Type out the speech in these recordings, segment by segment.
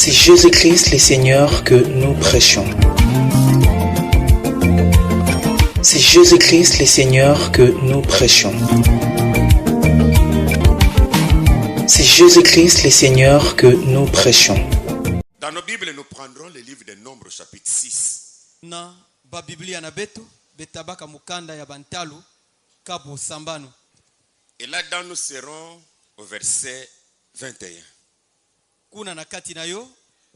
C'est Jésus-Christ le Seigneur que nous prêchons. C'est Jésus-Christ le Seigneur que nous prêchons. C'est Jésus-Christ le Seigneur que nous prêchons. Dans nos Bibles, nous prendrons le livre de Nombres, chapitre 6. Na ba Biblia na betu betabaka mukanda ya bantalu kabu sambano. Et là-dedans, nous serons au verset 21. Kuna na kati na yo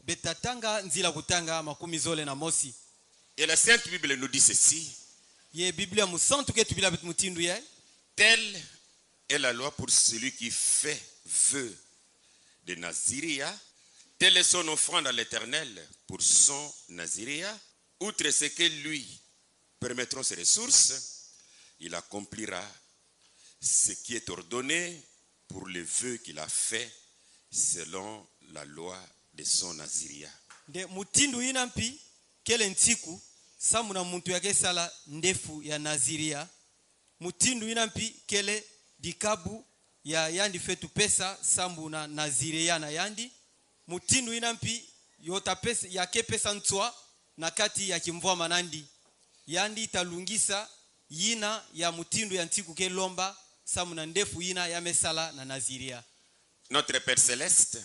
betatanga nzila kutanga makumi zole na mosi. Et la Sainte Bible nous dit ceci. Ye Biblia musantu ketu bila mutindu ye. Telle est la loi pour celui qui fait vœu de Naziria. Telle est son offrande à l'Éternel pour son Naziria. Outre ce que lui permettront ses ressources, il accomplira ce qui est ordonné pour le vœu qu'il a fait selon la loi de son Naziria. De mutindu inampi kele ntiku samuna muntu yake sala ndefu ya Naziria. Mutindu inampi kele dikabu ya yandi fetu pesa sambu na Naziria na yandi. Mutindu inampi yota pesa yake pesa ntswa na kati ya kimvua manandi. Yandi italungisa yina ya mutindu ya ntiku ke lomba samuna ndefu yina ya mesala na Naziria. Notre Père Céleste,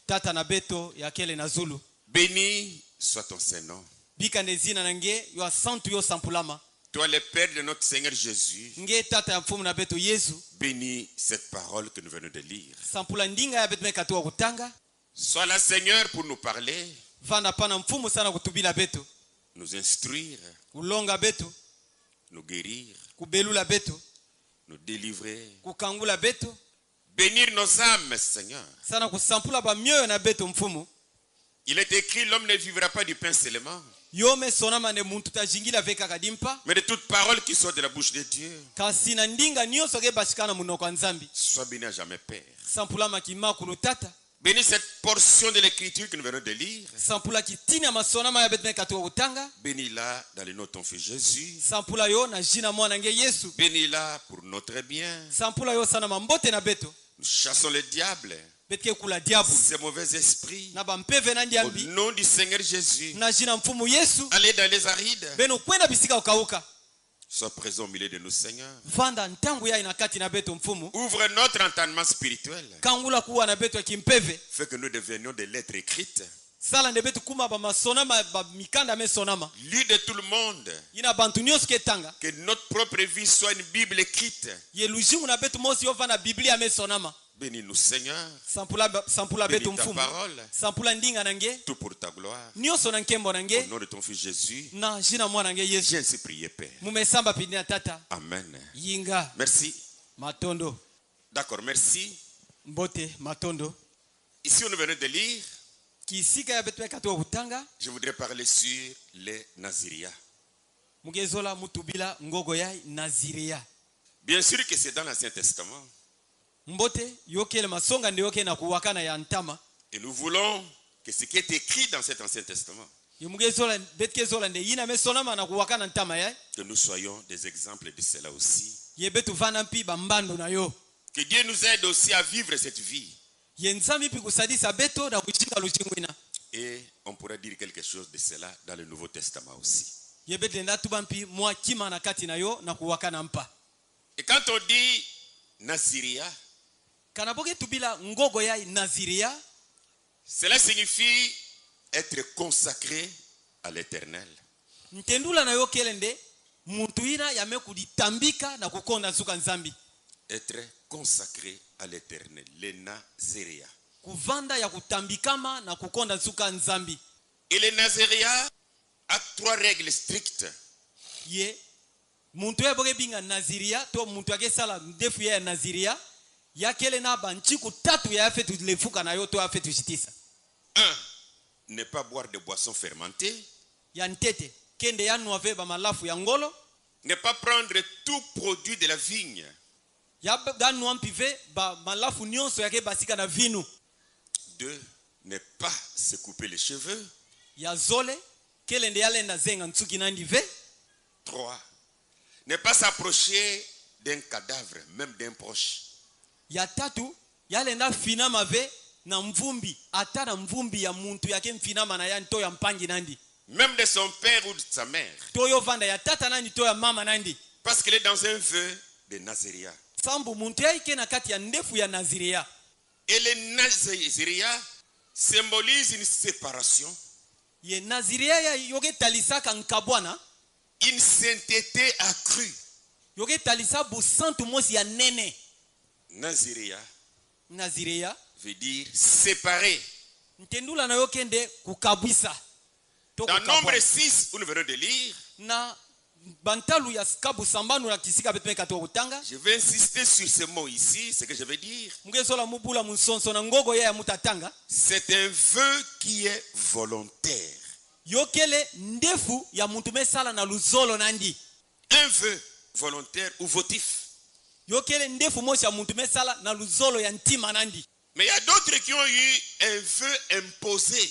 Tata na beto ya kele na Zulu. béni soit ton Saint-Nom. Bika nezina nange yo santu yo sampulama. Toi, le Père de notre Seigneur Jésus, Nge tata ya mfumu na beto Yesu. bénis cette parole que nous venons de lire. Sampula ndinga ya beto mekatu wa kutanga. Sois là, Seigneur, pour nous parler, Vanda pana mfumu sana kutubila beto. nous instruire, Ulonga beto. nous guérir, Kubelula beto. nous délivrer. Kukangula beto. Bénir nos âmes, Seigneur. Sana kusampula ba mioyo na beto mfumu. Il est écrit, l'homme ne vivra pas du pain seulement, Yome sonama ne muntu tajingila veka kadimpa. mais de toute parole qui sort de la bouche de Dieu. Kasi na ndinga nyoso ge bashikana munoko wa nzambi. Sois béni à jamais, Père. Sampula makima kulu tata. Bénis cette portion de l'écriture que nous venons de lire. Sampula kitina masonama ya beto mekatu wa kutanga. Bénis-la dans le nom de ton Fils Jésus. Sampula yo na jina mwana nge Yesu. Bénis-la pour notre bien. Sampula yo sana mambote na beto. Nous chassons le diable, Betke kula diabu. ces mauvais esprits. Na bampeve na Au ndiambi. nom du Seigneur Jésus, Na jina mfumu Yesu. allez dans les arides. Beno kwenda bisika ukauka. Sois présent au milieu de nous, Seigneur. Vanda ntangu ya inakati na beto mfumu. Ouvre notre entendement spirituel. Kangula kuwa na beto ya kimpeve. Fais que nous devenions des lettres écrites. Sala nde beto kuma ba masonama ba mikanda me sonama. Lus de tout le monde. Ina bantu nyos ketanga. Que notre propre vie soit une Bible écrite. Ye lujimu na beto mosi yo vana Biblia me sonama. Bénis-nous, Seigneur. Sampula beto Bénis ta mfumu. parole. Sampula ndinga nange. Tout pour ta gloire. Nyoso na nkembo Au nange. nom de ton Fils Jésus, Na jina mwana nge Yesu. j'ai ainsi prié, Père. Mumesamba pindina tata. Amen. Yinga. Merci. Matondo. D'accord, merci. Mbote matondo. Ici, nous venons de lire. Kisika ya beto mekatu wa kutanga. Je voudrais parler sur les Naziria. Mugezola mutubila ngogo ya Naziria. Bien sûr que c'est dans l'Ancien Testament. Mbote yokele masonga ndio yoke na kuwakana ya ntama. Et nous voulons que ce qui est écrit dans cet Ancien Testament, Yomugezola betkezola nde yina mesonama na kuwakana ntama ya. que nous soyons des exemples de cela aussi. Ye betu vana mpi bambando na yo. Que Dieu nous aide aussi à vivre cette vie. Ye nzambi pi kusadisa beto na kuchinga luchingwina. Et on pourrait dire quelque chose de cela dans le Nouveau Testament aussi. Ye betu ndatuba mpi mwa kima na kati na yo na kuwakana mpa. Et quand on dit Naziria, Kanaboke tubila ngogo ya Naziria. cela signifie être consacré à l'Éternel. Ntendula na yo kelende muntu ina yame kuditambika na kukonda nsuka nzambi. Être consacré à l'Éternel, les Naziria. Kuvanda ya kutambikama na kukonda nsuka nzambi. Et les Naziria a 3 règles strictes. Ye muntu ya boke binga Naziria to muntu yake sala ndefu ya Naziria ya kele na banchiku tatu ya fetu lefuka na yo to ya fetu jitisa. 1. Ne pas boire de boissons fermentées. Ya ntete kende ya nuave ba malafu ya ngolo. Ne pas prendre tout produit de la vigne. Ya da nuampive ba malafu nyonso yake basika na vinu. 2. Ne pas se couper les cheveux. Ya zole kele nde yale na zenga nsuki na ndive. 3. Ne pas s'approcher d'un cadavre, même d'un proche. Ya tatu yale na fina mave na mvumbi ata na mvumbi ya muntu yake mfinama na yani to ya mpangi nandi même de son père ou de sa mère, to yo vanda ya tata nandi to ya mama nandi parce qu'il est dans un vœu de Naziria. sambu muntu yake na kati ya ndefu ya naziria. Et le Naziria symbolise une séparation, Ye naziria ya yoge talisaka nkabwana, une sainteté accrue. yoge talisa bu santu mosi ya nene. Naziria Naziria veut dire séparé. ntendula na yokende kukabwisa. To Dans kukabwana. Nombre 6, où nous venons de lire, Na bantalu ya skabu sambanu la kisika betumeka to utanga. je vais insister sur ce mot ici, ce que je veux dire. Mugezola mubula munsonso na ngogo ya mutatanga. C'est un vœu qui est volontaire. Yokele ndefu ya muntu mesala na luzolo nandi. Un vœu volontaire ou votif. Yokele ndefu mosi ya muntu mesala na luzolo ya ntima nandi. Mais il y a d'autres qui ont eu un vœu imposé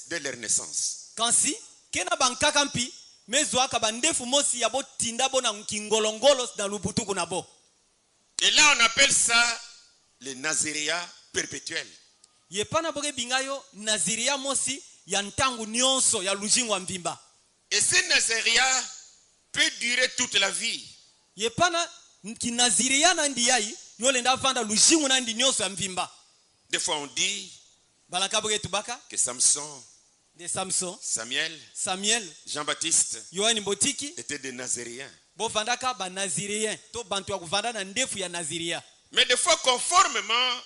dès leur naissance. Kansi kena bankaka mpi mezo aka bandefu mosi ya botinda bona nkingolongolo na lubutuku na bo. Et là on appelle ça le Naziria perpétuel. Yepana boge bingayo naziria mosi ya ntangu nyonso ya lujingwa mvimba. Et ce Naziria peut durer toute la vie. Yepana kinaziria nandi yai yole nda vanda lujingu nandi nyonso ya mvimba. Des fois on dit Balaka boge tubaka que Samson, de Samson, Samuel, Jean-Baptiste Yohani Mbotiki étaient des Nazériens. bo vandaka ba nazirien to bantu ya kuvanda na ndefu ya naziria. Mais des fois conformément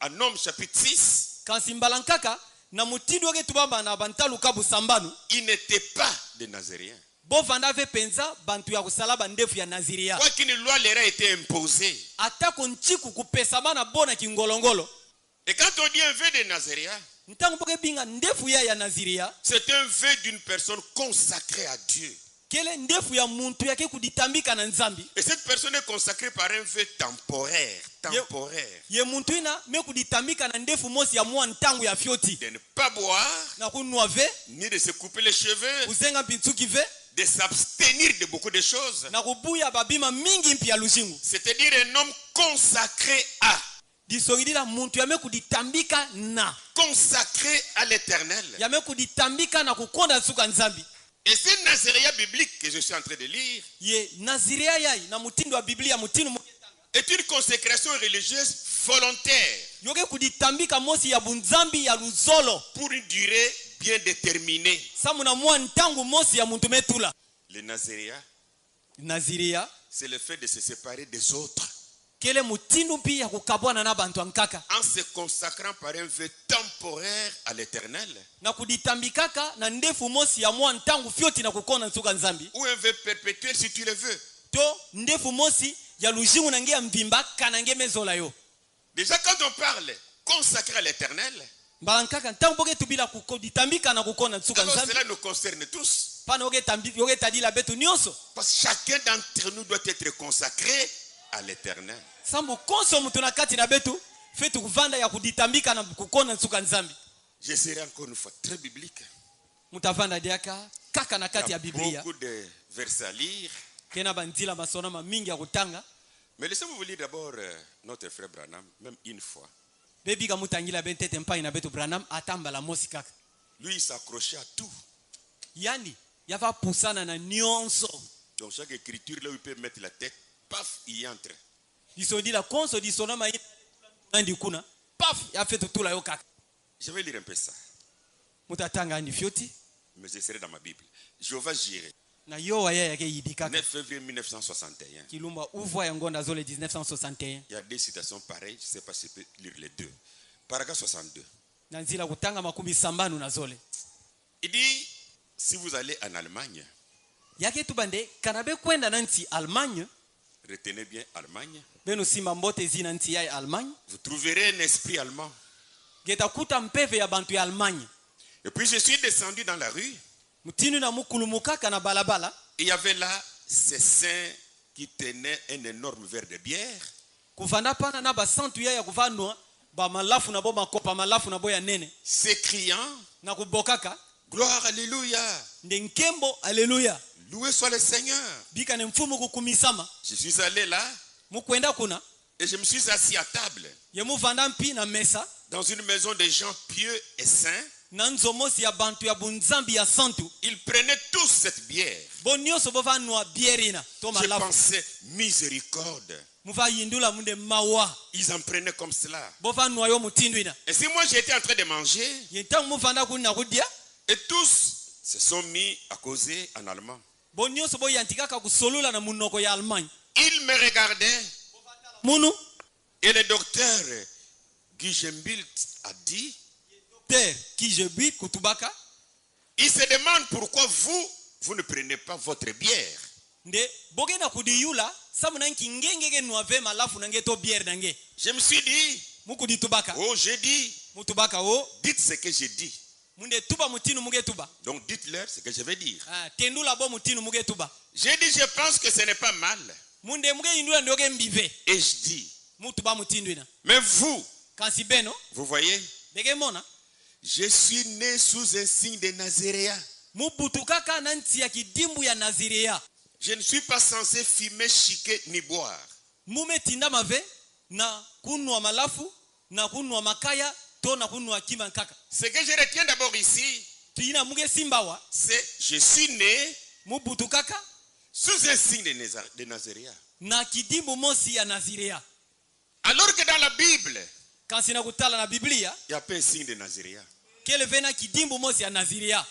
à Nom chapitre 6, Kansi mbalankaka na mutindo wake tubamba na bantalu kabu sambanu ils n'étaient pas des Nazériens. bo vanda ve penza bantu ya kusalaba ndefu ya naziria. Quoi qu'une loi leur a été imposée. Atako nchiku kupesa mana bona kingolongolo. Et quand on dit un vœu de Naziria, Ntangu boke binga ndefu ya naziria. c'est un vœu d'une personne consacrée à Dieu. Kele ndefu ya muntu yake kuditambika na nzambi. Et cette personne est consacrée par un vœu temporaire. Temporaire. Ye muntu ina me kuditambika na ndefu mosi ya mwa ntangu ya fyoti. De ne pas boire, Na kunwa ve, ni de se couper les cheveux, uzenga mpitsuki ve, de s'abstenir de beaucoup de choses. na kubuya babima mingi mpi ya lushingu. C'est-à-dire un homme consacré à. Disogidila muntu yame kuditambika na. Consacré à l'éternel. Yame kuditambika na kukonda suka nzambi. Et ce Naziria biblique que je suis en train de lire Ye naziria yai na mutindo wa Biblia mutindo est une consécration religieuse volontaire yoke kuditambika mosi ya bunzambi ya luzolo. pour une durée bien déterminée. Samu na mwa ntangu mosi ya muntu metula. Le Naziria, Naziria c'est le fait de se séparer des autres kele mutindo mpi ya kukabwana na bantu ankaka. en se consacrant par un vœu temporaire à l'éternel, Na kuditambikaka na ndefu mosi ya mwa ntangu fyoti na kukona nsuka nzambi. ou un vœu perpétuel si tu le veux. To ndefu mosi ya lujingu na ngia mvimba kanange mezola yo. Déjà quand on parle consacré à l'éternel, Mbalankaka ntangu boke tubila kuditambika na kukona nsuka alors nzambi. cela nous concerne tous. Pana yoke tadila betu nyonso. Parce que chacun d'entre nous doit être consacré à l'éternel. Sambu konso mutu na kati na betu fetu kuvanda ya kuditambika na kukona nsuka nzambi. Je serai encore une fois très biblique. Mutavanda diaka kaka na Il kati y ya a Biblia. beaucoup de versets à lire. Kena banzila masonama mingi ya kutanga. Mais laissez-moi vous lire d'abord notre frère Branham, même une fois. Bebi ka mutangila bentete mpai na betu Branham atamba la mosi kaka. Lui, il s'accrochait à tout. Yani yava pusana na nyonso. Donc chaque écriture, là où il peut mettre la tête, paf, il y entre. Disodi la konso disonama indi kuna. Paf ya fetu tula yo kaka. Je vais lire un peu ça. Mutatanga andi fyoti. Mais je serai dans ma Bible. Jéhovah Jireh, Na yo ya yake yidi kaka. 9 février 1961. Kilumba uvwa ya ngonda zole 1961. Il y a deux citations pareilles. Je ne sais pas si je peux lire les deux. Paragraphe 62. Na nzila kutanga makumi sambanu na zole. Il dit, si vous allez en Allemagne, Yake tubande kanabe kwenda na nti Allemagne. retenez bien Allemagne, Beno simba mbote zina nti ya Allemagne. vous trouverez un esprit allemand. Geta kuta mpeve ya bantu ya Allemagne. Et puis je suis descendu dans la rue. Mutinu na mukulumukaka na balabala. Et il y avait là ces saints qui tenaient un énorme verre de bière. Kuvanda pana na basantu ya kuvandwa ba malafu na bo makopa malafu na bo ya nene. S'écriant, Na kubokaka gloire, alléluia, ndenkembo haleluya. loué soit le Seigneur. Bika ne mfumu kukumisama. Je suis allé là Mukwenda kuna et je me suis assis à table ye muvanda mpi na mesa dans une maison de gens pieux et saints, na nzomosi ya bantu ya bunzambi ya santu ils prenaient tous cette bière. bo nyonso bova nwa bierina to Je malafu pensais miséricorde. muva yindula munde mawa Ils en prenaient comme cela. bova nwa yo mutindu ina Et si moi j'étais en train de manger, yentangu muvanda kunna kudia et tous se sont mis à causer en allemand. bo nyonso bo yantikaka kusolula na munoko ya Allemagne Ils me regardaient munu et le docteur Guy Gembilt a dit, ter qui je bui kutubaka il se demande pourquoi vous ne prenez pas votre bière. nde bogena kudiyula samuna nkingengege nwa ve malafu nange to bière nange Je me suis dit, mukudi tubaka oh j'ai dit, mutubaka o dites ce que j'ai dit. munde tuba mutinu muge tuba Donc dites-leur ce que je vais dire. tendula bo mutinu muge tuba J'ai dit, je pense que ce n'est pas mal. munde muge indula ndoge mbive Et je dis, mutuba mutindu ina mais vous, kansi beno vous voyez, bege mona je suis né sous un signe de Nazaréen. mubutukaka na nti ya kidimbu ya Nazirea Je ne suis pas censé fumer, chiquer ni boire. mume tinda mave na kunwa malafu na kunwa makaya to na kunwa kima nkaka Ce que je retiens d'abord ici, tuina muge simbawa c'est je suis né mubutukaka sous un signe de Nazaréen. na kidimbu mosi ya Nazirea Alors que dans la Bible, kansi na kutala na Biblia il n'y a pas un signe de Nazaréen. kele vena kidimbu mosi ya Nazirea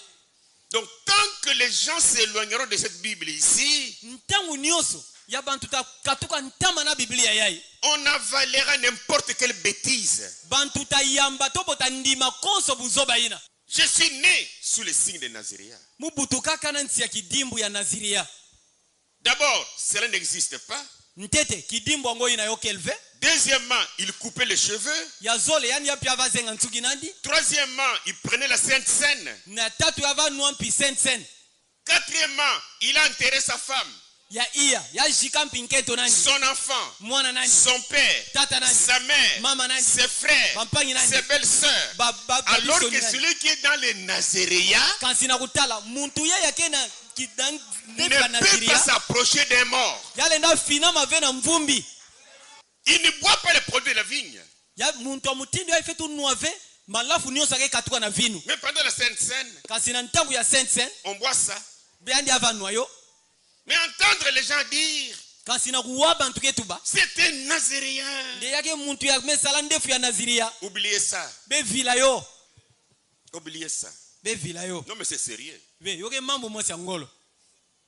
Donc tant que les gens s'éloigneront de cette Bible ici, ntangu nyonso ya bantu katuka ntama na Biblia yai on avalera n'importe quelle bêtise. bantu tayamba to botandima konso buzoba ina Je suis né sous le signe de Nazaréen. mubutukaka na nti ya kidimbu ya Nazirea D'abord, cela n'existe pas. ntete kidimbu ango ina yo kelve Deuxièmement, il coupait les cheveux. ya zole yani ya pia vazenga ntuki nandi Troisièmement, il prenait la Sainte Seine. na tatu ya vanwa mpi sen Quatrièmement, il a enterré sa femme, ya iya ya jika mpinketo nandi son enfant, mwana nandi son père, tata nandi sa mère, mama nandi ses frères, bampangi nandi ses belles-sœurs. Alors que celui qui est dans les Nazaréens kansi na kutala muntu ye yake na kidan ne peut pas s'approcher des morts. yale na fina mave na mvumbi Il ne boit pas les produits de la vigne. ya muntu wa mutindo ya fetu nuave malafu nyonso ake katuka na vinu Mais pendant la Sainte Seine, kasi na ntangu ya Saint on boit ça. beandi avanwa yo Mais entendre les gens dire, kasi na kuwa bantu ketuba c'est un Nazaréen. nde yake muntu ya mesala ndefu ya Naziria Oubliez ça. bevila yo Oubliez ça. bevila yo Non mais c'est sérieux. be yoke mambo mosi ya ngolo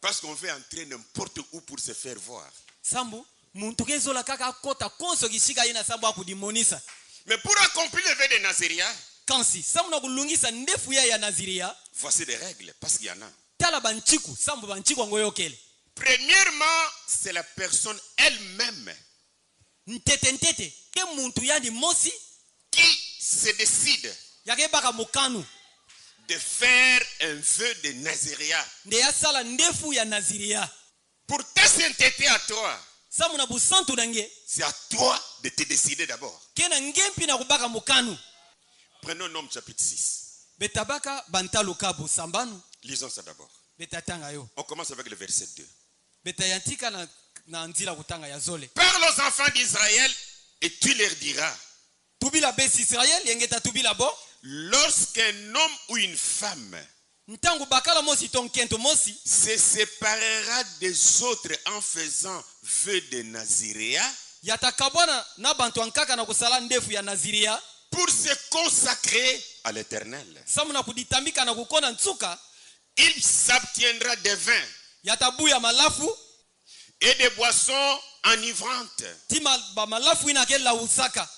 Parce qu'on veut entrer n'importe où pour se faire voir. sambu muntu kezola kaka akota konso kishika ina sambu akudimonisa Mais pour accomplir le vœu des Nazaréens, kansi sambu na kulungisa ndefu ya Naziria voici des règles, parce qu'il y en a. tala banchiku sambu banchiku ango yokele Premièrement, c'est la personne elle-même ntete ke muntu yandi mosi qui se décide yake baka mukanu de faire un vœu de Nazaréen. nde yasala ndefu ya Naziria Pour ta sainteté à toi, samu na busantu nange c'est à toi de te décider d'abord. kena ngempi na kubaka mukanu Prenons Nom chapitre 6. betabaka bantaluka busambanu Lisons ça d'abord. betatanga yo On commence avec le verset 2. betayantika na nzila kutanga ya zole Parle aux enfants d'Israël et tu leur diras, tubila besi Israel yengeta tubila bo lorsqu'un homme ou une femme ntangu bakala mosi tonkento mosi se séparera des autres en faisant vœu de Nazaréen yatakabwana na bantu ankaka na kusala ndefu ya Naziria pour se consacrer à l'Éternel, samu na kuditambika na kukona nsuka il s'abstiendra des vins yatabuya malafu et des boissons enivrantes. tima ba malafu ina kela usaka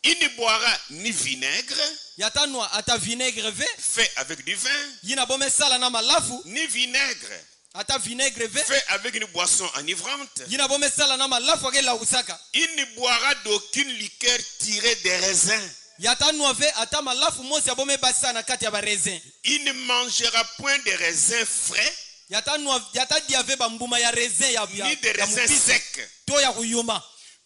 Il ne boira ni vinaigre yatanwa ata vinaigre ve fait avec du vin, yina bome sala na malafu ni vinaigre ata vinaigre ve fait avec une boisson enivrante. yina bome sala na malafu akela usaka Il ne boira d'aucune liqueur tirée des raisins. yatanwa ve ata malafu mosi abome basa na kati ya baraisin Il ne mangera point de raisins frais, yatanwa yatadia ve bambuma ya raisin ya ni de raisins secs. to ya kuyuma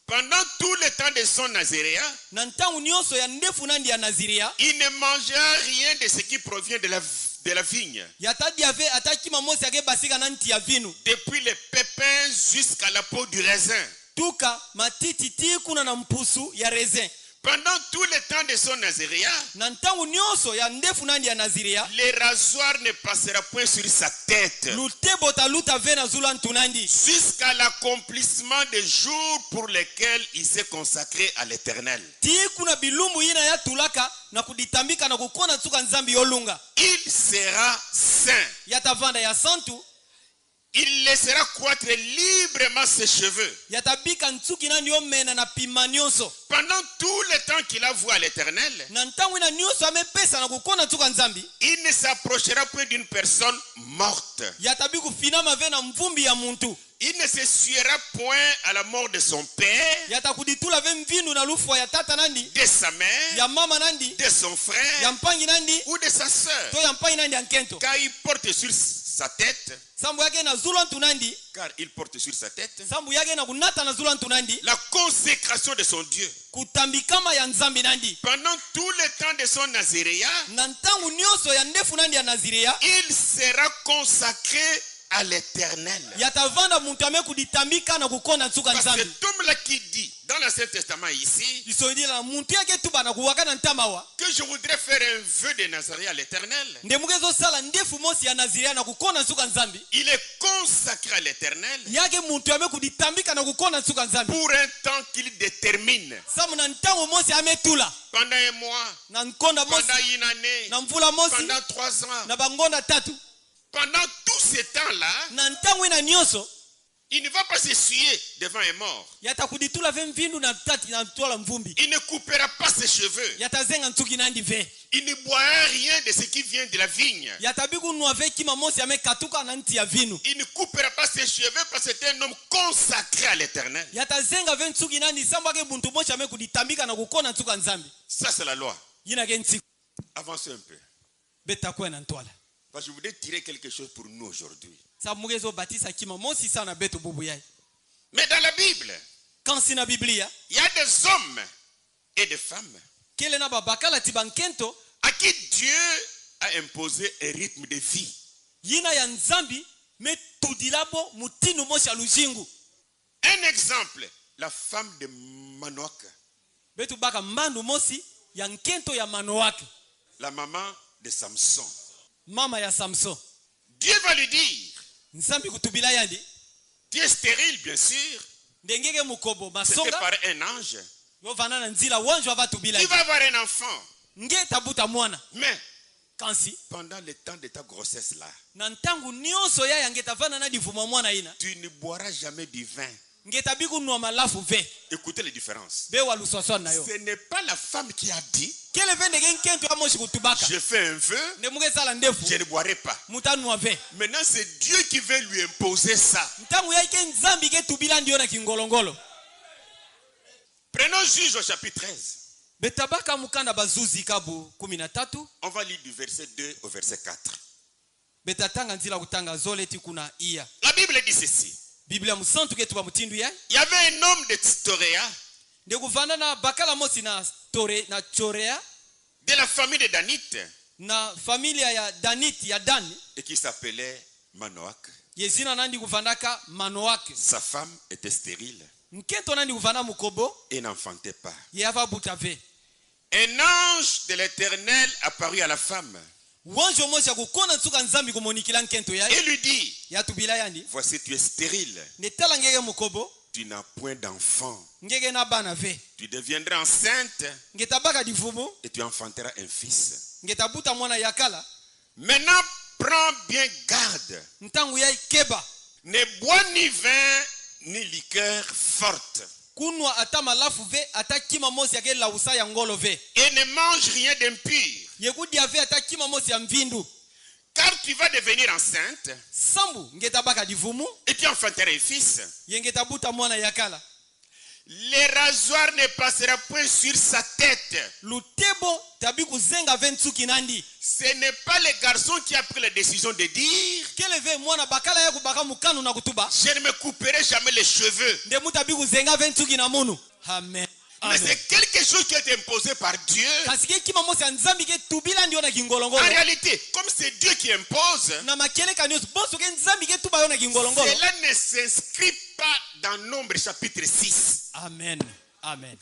Pendant tout le temps de son Nazaréen, na ntangu nyonso ya ndefu nandi ya Naziria il ne mangera rien de ce qui provient de la vigne, yatadia ve atakima mosi ake basika na nti ya vinu depuis les pépins jusqu'à la peau du raisin. tuka matiti ti kuna na mpusu ya raisin Pendant tout le temps de son Naziria, na ntango nyonso ya ndefu nandi ya naziria le rasoir ne passera point sur sa tête lutebo taluta ve na zula ntunandi jusqu'à l'accomplissement des jours pour lesquels il s'est consacré à l'Éternel. ti kuna bilumbu yina ya tulaka na kuditambika na kukona tsuka nzambi yolunga. Il sera saint. Yatavanda ya santu. Il laissera croître librement ses cheveux. Yatabika ntsuki na nyomena na pimanyonso. Pendant tout le temps qu'il a voué à l'Éternel, na ntango na nyonso amepesa na kukona tsuka nzambi, il ne s'approchera point d'une personne morte. Yatabiku finama ve na mvumbi ya muntu. Il ne se suera point à la mort de son père, yatakuditula ve mvindu na lufu ya tata nandi, de sa mère, ya mama nandi, de son frère, ya mpangi nandi, ou de sa sœur. to ya mpangi nandi ya nkento. Car il porte sur sa tête, sambu yake na zula ntunandi, car il porte sur sa tête sambu yake na kunata na zula ntunandi, la consécration de son Dieu. kutambikama ya nzambi nandi. Pendant tout le temps de son Naziréa, na ntangu nyonso ya ndefu nandi ya nazirea, il sera consacré à l'Éternel. yatavanda muntu ame kuditambika na kukona nsuka Parce nzambi. que cet homme-là qui dit dans l'Ancien Testament ici isoidila muntu yake tuba na kuwaka na ntamawa que je voudrais faire un vœu de Nazareth à l'Éternel, ndemugezo sala ndefu mosi ya nazirea na kukona nsuka nzambi, il est consacré à l'Éternel yake muntu ame kuditambika na kukona nsuka nzambi pour un temps qu'il détermine. samu na ntango mosi ametula Pendant un mois, na nkonda mosi pendant une année, na mvula mosi pendant 3 ans. na bangonda tatu. Pendant tout ce temps-là, na ntango ina nyonso il ne va pas s'essuyer devant un mort. yatakuditula ve mvindu na tati na tola mvumbi, Il ne coupera pas ses cheveux. yatazenga nsuki nandi ve, Il ne boira rien de ce qui vient de la vigne. yatabiku nwa ve kima mosi amekatuka na nti ya vinu, Il ne coupera pas ses cheveux parce que c'est un homme consacré à l'Éternel. yatazenga ve nsuki nandi sambu ake buntu mosi ame kuditambika na kukona nsuka nzambi. Ça, c'est la loi. Yina ke ntsiku Avancez un peu. betakwe na ntwala Parce que je voudrais tirer quelque chose pour nous aujourd'hui. sabu mugezo batisa kima mosi sana betu bubu yai. Mais dans la Bible, Kansi na Biblia il y a des hommes et des femmes kele na babakala tibankento à qui Dieu a imposé un rythme de vie. yina ya nzambi me tudilabo mutinu mosi alujingu. Un exemple, la femme de Manoach, Betu baka mandu mosi ya nkento ya manowake, la maman de Samson. mama ya Samson. Dieu va lui dire, Nzambi kutubila yandi tu es stérile bien sûr, ndengege mukobo c'était masonga par un ange. yo vana na nzila wanjo avatubila Tu vas avoir un enfant. nge tabuta mwana Mais kansi pendant le temps de ta grossesse là, na ntangu nyonso ya yange tavana na divuma mwana ina tu ne boiras jamais du vin. nge tabiku nwa malafu ve Écoutez les différences. be walusosona na yo Ce n'est pas la femme qui a dit, kele ve ndenge nkento ya moshi kutubaka je fais un vœu, nde muge sala ndefu je ne boirai pas. mutanwa ve. Maintenant, c'est Dieu qui veut lui imposer ça. Ntangu ya ike nzambi ke tubila ndio na kingolongolo. Prenons Juge au chapitre 13. Betabaka mukanda bazuzi kabu 13. On va lire du verset 2 au verset 4. Betatanga nzila kutanga zoleti kuna iya. La Bible dit ceci. Biblia musantu ketu ba mutindu ya. Il y avait un homme de Tstoréa, Nde kuvana na bakala mosi na tore na chorea de la famille de Danite, na familia ya Danit ya Dan, et qui s'appelait Manoach. yezina nandi kuvandaka manowake. Sa femme était stérile Nkento nandi kuvana mukobo et n'enfantait pas. yava butave. Un ange de l'Éternel apparut à la femme Wanjo mosi kukona tsuka nzambi kumonikila nkento ya et lui dit, ya tubila yandi. voici tu es stérile, Netala ngege mukobo tu n'as point d'enfant. ngege na bana ve. Tu deviendras enceinte Ngetabaka divumu et tu enfanteras un fils. ngetabuta mwana yakala. Maintenant, prends bien garde. Ntangu ya ikeba Ne bois ni vin ni liqueur forte. kunwa ata malafu ve ata kima mosi yake lausa ya ngolo ve. Et ne mange rien d'impur. Yekudi ave ata kima mosi ya mvindu. Car tu vas devenir enceinte Sambu ngetabaka divumu et tu enfanteras un fils. yengetabuta mwana yakala. Le rasoir ne passera point sur sa tête. Lutebo tabi kuzenga ve ntsuki nandi. Ce n'est pas le garçon qui a pris la décision de dire, Kele ve mwana bakala ya kubaka mukanu na kutuba. je ne me couperai jamais les cheveux. Nde mutabi kuzenga ve ntsuki na munu. Amen. Mais Amen. c'est quelque chose qui a été imposé par Dieu. Kasike kima mosi ya nzambi ke tubila ndio na kingolongolo. En réalité, comme c'est Dieu qui impose, Na makele kanyoso boso ke nzambi ke tuba yo na kingolongolo. cela ne s'inscrit pas dans Nombre chapitre 6. Amen. Amen.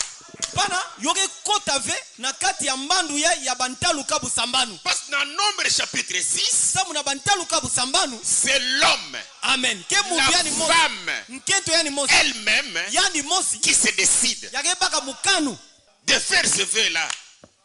pana yoke kota ve na kati ya mbandu ya bantalu kabu sambanu. Parce que dans Nombre chapitre 6, Samu na bantalu kabu sambanu. c'est l'homme, Amen. Ke mu la yani mosi. femme Nkento yani mosi. elle-même Yani mosi. qui se décide Yake baka mukanu. de faire ce vœu-là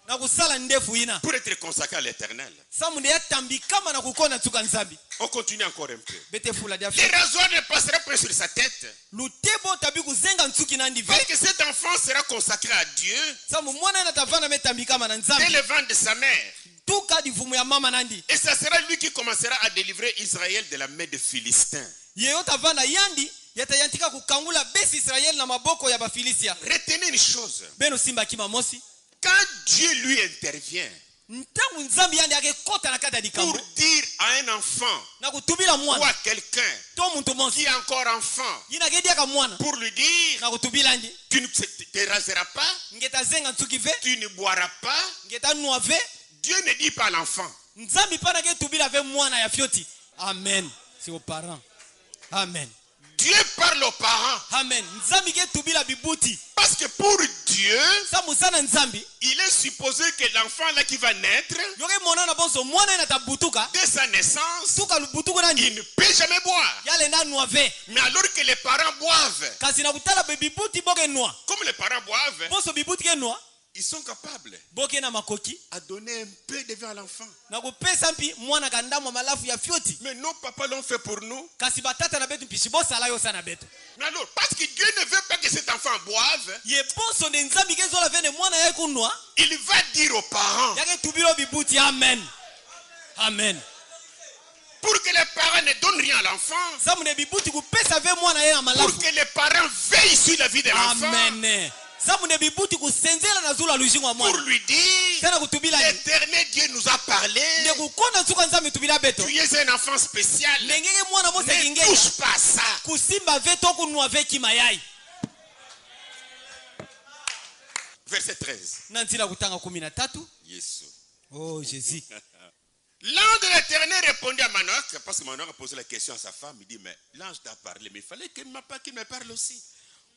Na kusala ndefu ina. pour être consacré à l'éternel. Samu nde yatambi kama na kukona tsuka nzambi. On continue encore un peu. Bete fula dia. Les rasoirs ne passera pas sur sa tête. Lutebo tabi kuzenga ntsuki na ndive. Parce que cet enfant sera consacré à Dieu Samu mwana na tavana metambi kama na nzambi. dès le ventre de sa mère. Tuka divumu ya mama nandi. Et ça sera lui qui commencera à délivrer Israël de la main des Philistins. Yeyo tavana yandi yatayantika kukangula besi Israeli na maboko ya Bafilisia. Retenez une chose. Beno simba kima mosi. Quand Dieu lui intervient Ntangu nzambi yandi yake kota na kata pour dikambo. dire à un enfant Na kutubila ou mwana. à quelqu'un To muntu mosi. qui est encore enfant, Yina gedia ka mwana. pour lui dire, Na kutubila ndi. tu ne te raseras pas, Ngeta zenga ntsuki ve. tu ne boiras pas, Ngeta nuwa ve. Dieu ne dit pas à l'enfant. Nzambi pana ke tubila ve mwana ya fioti. Amen. C'est aux parents. Amen. Dieu parle aux parents. Amen. Nzambi ke tubila bibuti. Parce que pour Dieu, Samu sana nzambi. il est supposé que l'enfant là qui va naître, Yoke mwana na bonso mwana ina tabutuka. dès sa naissance, Tuka lubutuko nandi. il ne peut jamais boire. Yale na nuwa ve. Mais alors que les parents boivent, Kasi na kutala bibuti boke nuwa. comme les parents boivent, Bonso bibuti ke nuwa. ils sont capables Boke na makoki. à donner un peu de vin à l'enfant. Na kupesa mpi mwana kandamwa malafu ya fioti. Mais nos papas l'ont fait pour nous. Kasi batata na betu mpishi bosa la yo sana betu. Mais alors, parce que Dieu ne veut pas que cet enfant boive, Ye bonso de nzambi ke zola vene mwana ya kunwa. il va dire aux parents, Yake tubilo bibuti. Amen. Amen. pour que les parents ne donnent rien à l'enfant, Samu ne bibuti kupesa ve mwana ya pour malafu. que les parents veillent sur la vie de l'enfant, Amen. Samu ne bibuti kusenzela na zula lujingwa pour mwana. lui dire, Tena kutubila ni. l'éternel Dieu nous a parlé, Ne kukona tsuka nzambi tubila beto. tu es un enfant spécial, Nengenge mwana mose ne kingeya. touche pas à ça. Kusimba ve to kunwa ve kimayai. Verset 13. Nantila kutanga 13. Yes. Oh Jésus. L'ange de l'éternel répondit à Manoach, parce que Manoach a posé la question à sa femme, il dit, mais l'ange t'a parlé, mais il fallait qu'il me parle aussi.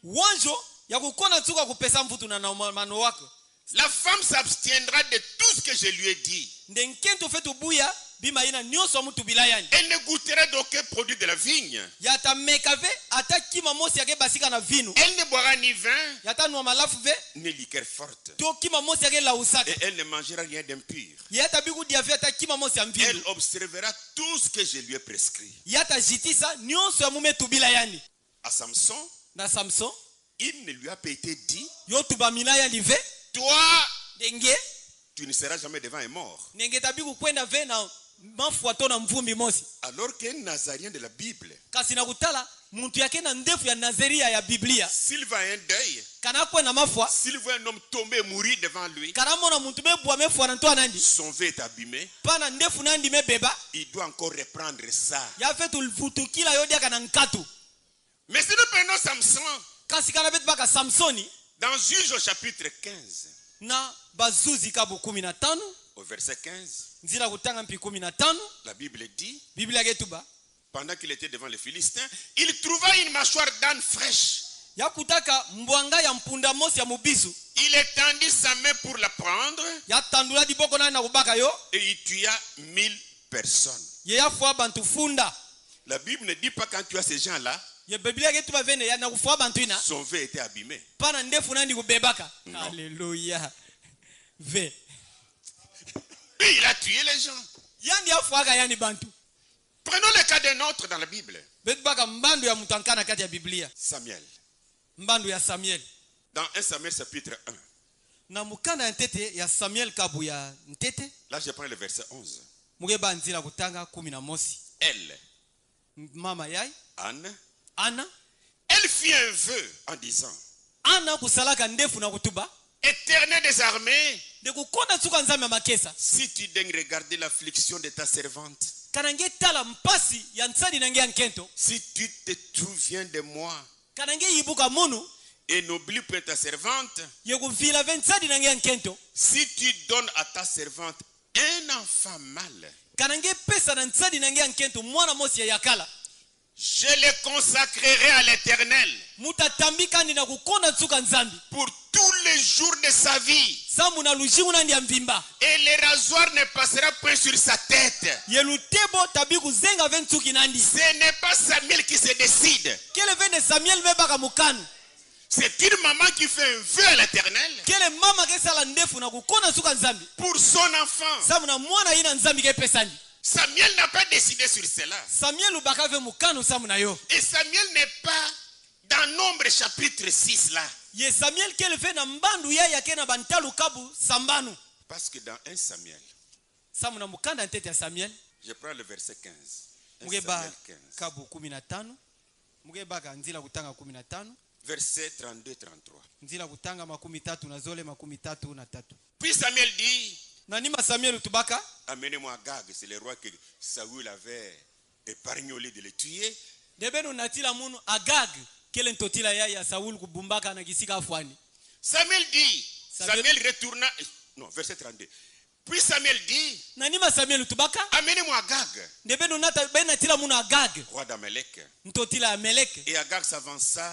Wanjo ya kukona tsuka kupesa mvutu na mano wako. La femme s'abstiendra de tout ce que je lui ai dit. Ndenkento fetu buya bima ina nyoso mutu bilayani. Elle ne goûtera d'aucun produit de la vigne. Yata mekave ata kima mosi yake basika na vinu. Elle ne boira ni vin, Yata nuwa malafu ve ni liqueur forte. to kima mosi yake la usaka. Et elle ne mangera rien d'impur. Yata bigu diafe ata kima mosi ya Elle mvindu. observera tout ce que je lui ai prescrit. Yata jitisa nyoso ya mume tu bilayani. À Samson, Na Samson il ne lui a pas été dit, yo tuba milaya ni ve toi, denge tu ne seras jamais devant un mort. nenge tabigu kwenda ve na mafuato na mvumbi mosi. Alors qu'un Nazarien de la Bible, Kasi na kutala muntu yake na ndefu ya Nazaria ya Biblia. s'il va à un deuil, Kana kwe na mafua. s'il voit un homme tomber et mourir devant lui, Kana mona muntu mebwa mefua na ntoa nandi. son vœu est abîmé, Pana ndefu nandi mebeba. il doit encore reprendre ça. Ya fetu ulfutukila yodi kana nkatu. Mais si nous prenons Samson, Kasi kana betu baka Samsoni dans Juge au chapitre 15, na bazuzi kabu 15 au verset 15, nzila kutanga mpi 15 la Bible dit, Biblia getuba pendant qu'il était devant les Philistins, il trouva une mâchoire d'âne fraîche. ya kutaka mbwanga ya mpunda mosi ya mubisu Il étendit sa main pour la prendre ya tandula diboko na kubaka yo et il tua 1000 personnes. ye ya fwa bantu funda La Bible ne dit pas quand tu as ces gens-là, ye Biblia getuba vene ya na kufwa bantu ina son vœu était abîmé. pana ndefu nandi kubebaka. Non. Haleluya. Ve Puis il a tué les gens. yandi ya fwa ga yani bantu Prenons le cas d'un autre dans la Bible. betu baka mbandu ya mutankana kati ya Biblia. Samuel. Mbandu ya Samuel Dans 1 Samuel chapitre 1. na mukanda ya ntete ya Samuel kabu ya ntete Là, je prends le verset 11. mugeba nzila kutanga 11. Elle, Mama yai Anne, Ana elle fit un vœu en disant, Ana kusalaka ndefu na kutuba Éternel des armées, de kukonda tsuka nzambe makesa si tu daignes regarder l'affliction de ta servante, kanange tala mpasi ya ntsadi nange ya nkento si tu te souviens de moi kanange yibuka munu et n'oublie point ta servante, ye kuvila ve ntsadi nange ya nkento si tu donnes à ta servante un enfant mâle, kanange pesa na ntsadi nange ya nkento mwana mosi ya yakala je le consacrerai à l'Éternel mutatambi kandi na kukonda tsuka nzambi pour tous les jours de sa vie. Samu na lujingu na ndia mvimba. Et le rasoir ne passera point sur sa tête. Yelutebo tabi kuzenga ventuki nandi. Ce n'est pas Samuel qui se décide. Kele vende Samuel mebaka mukanu. C'est une maman qui fait un vœu à l'Éternel. Kele mama kesala ndefu na kukona suka nzambi. Pour son enfant. Samu na mwana ina nzambi ke pesani. Samuel n'a pas décidé sur cela. Samuel ubaka ve mukanu samu na yo. Et Samuel n'est pas dans Nombre chapitre 6 là. Ye Samuel kele fe na mbandu ya yake na bantalu kabu sambanu. Parce que dans 1 Samuel. Samu na mukanda ntete ya Samuel. Je prends le verset 15. 1 Mugeba Samuel 15. kabu 15. Mugeba ka nzila kutanga 15. Verset 32-33. Nzila kutanga 13 na zole 33. Puis Samuel dit, Nanima Samuel utubaka. amenez-moi Agag, c'est le roi que Saoul avait épargné au lieu de le tuer. Debenu natila munu Agag kele ntotila ya Saul kubumbaka na kisika afwani. Samuel dit, Samuel retourna, non, verset 32. Puis Samuel dit, Nanima Samuel utubaka. amenez-moi Agag, Debenu natila munu Agag roi d'Amalek. ntotila Amalek. Et Agag s'avança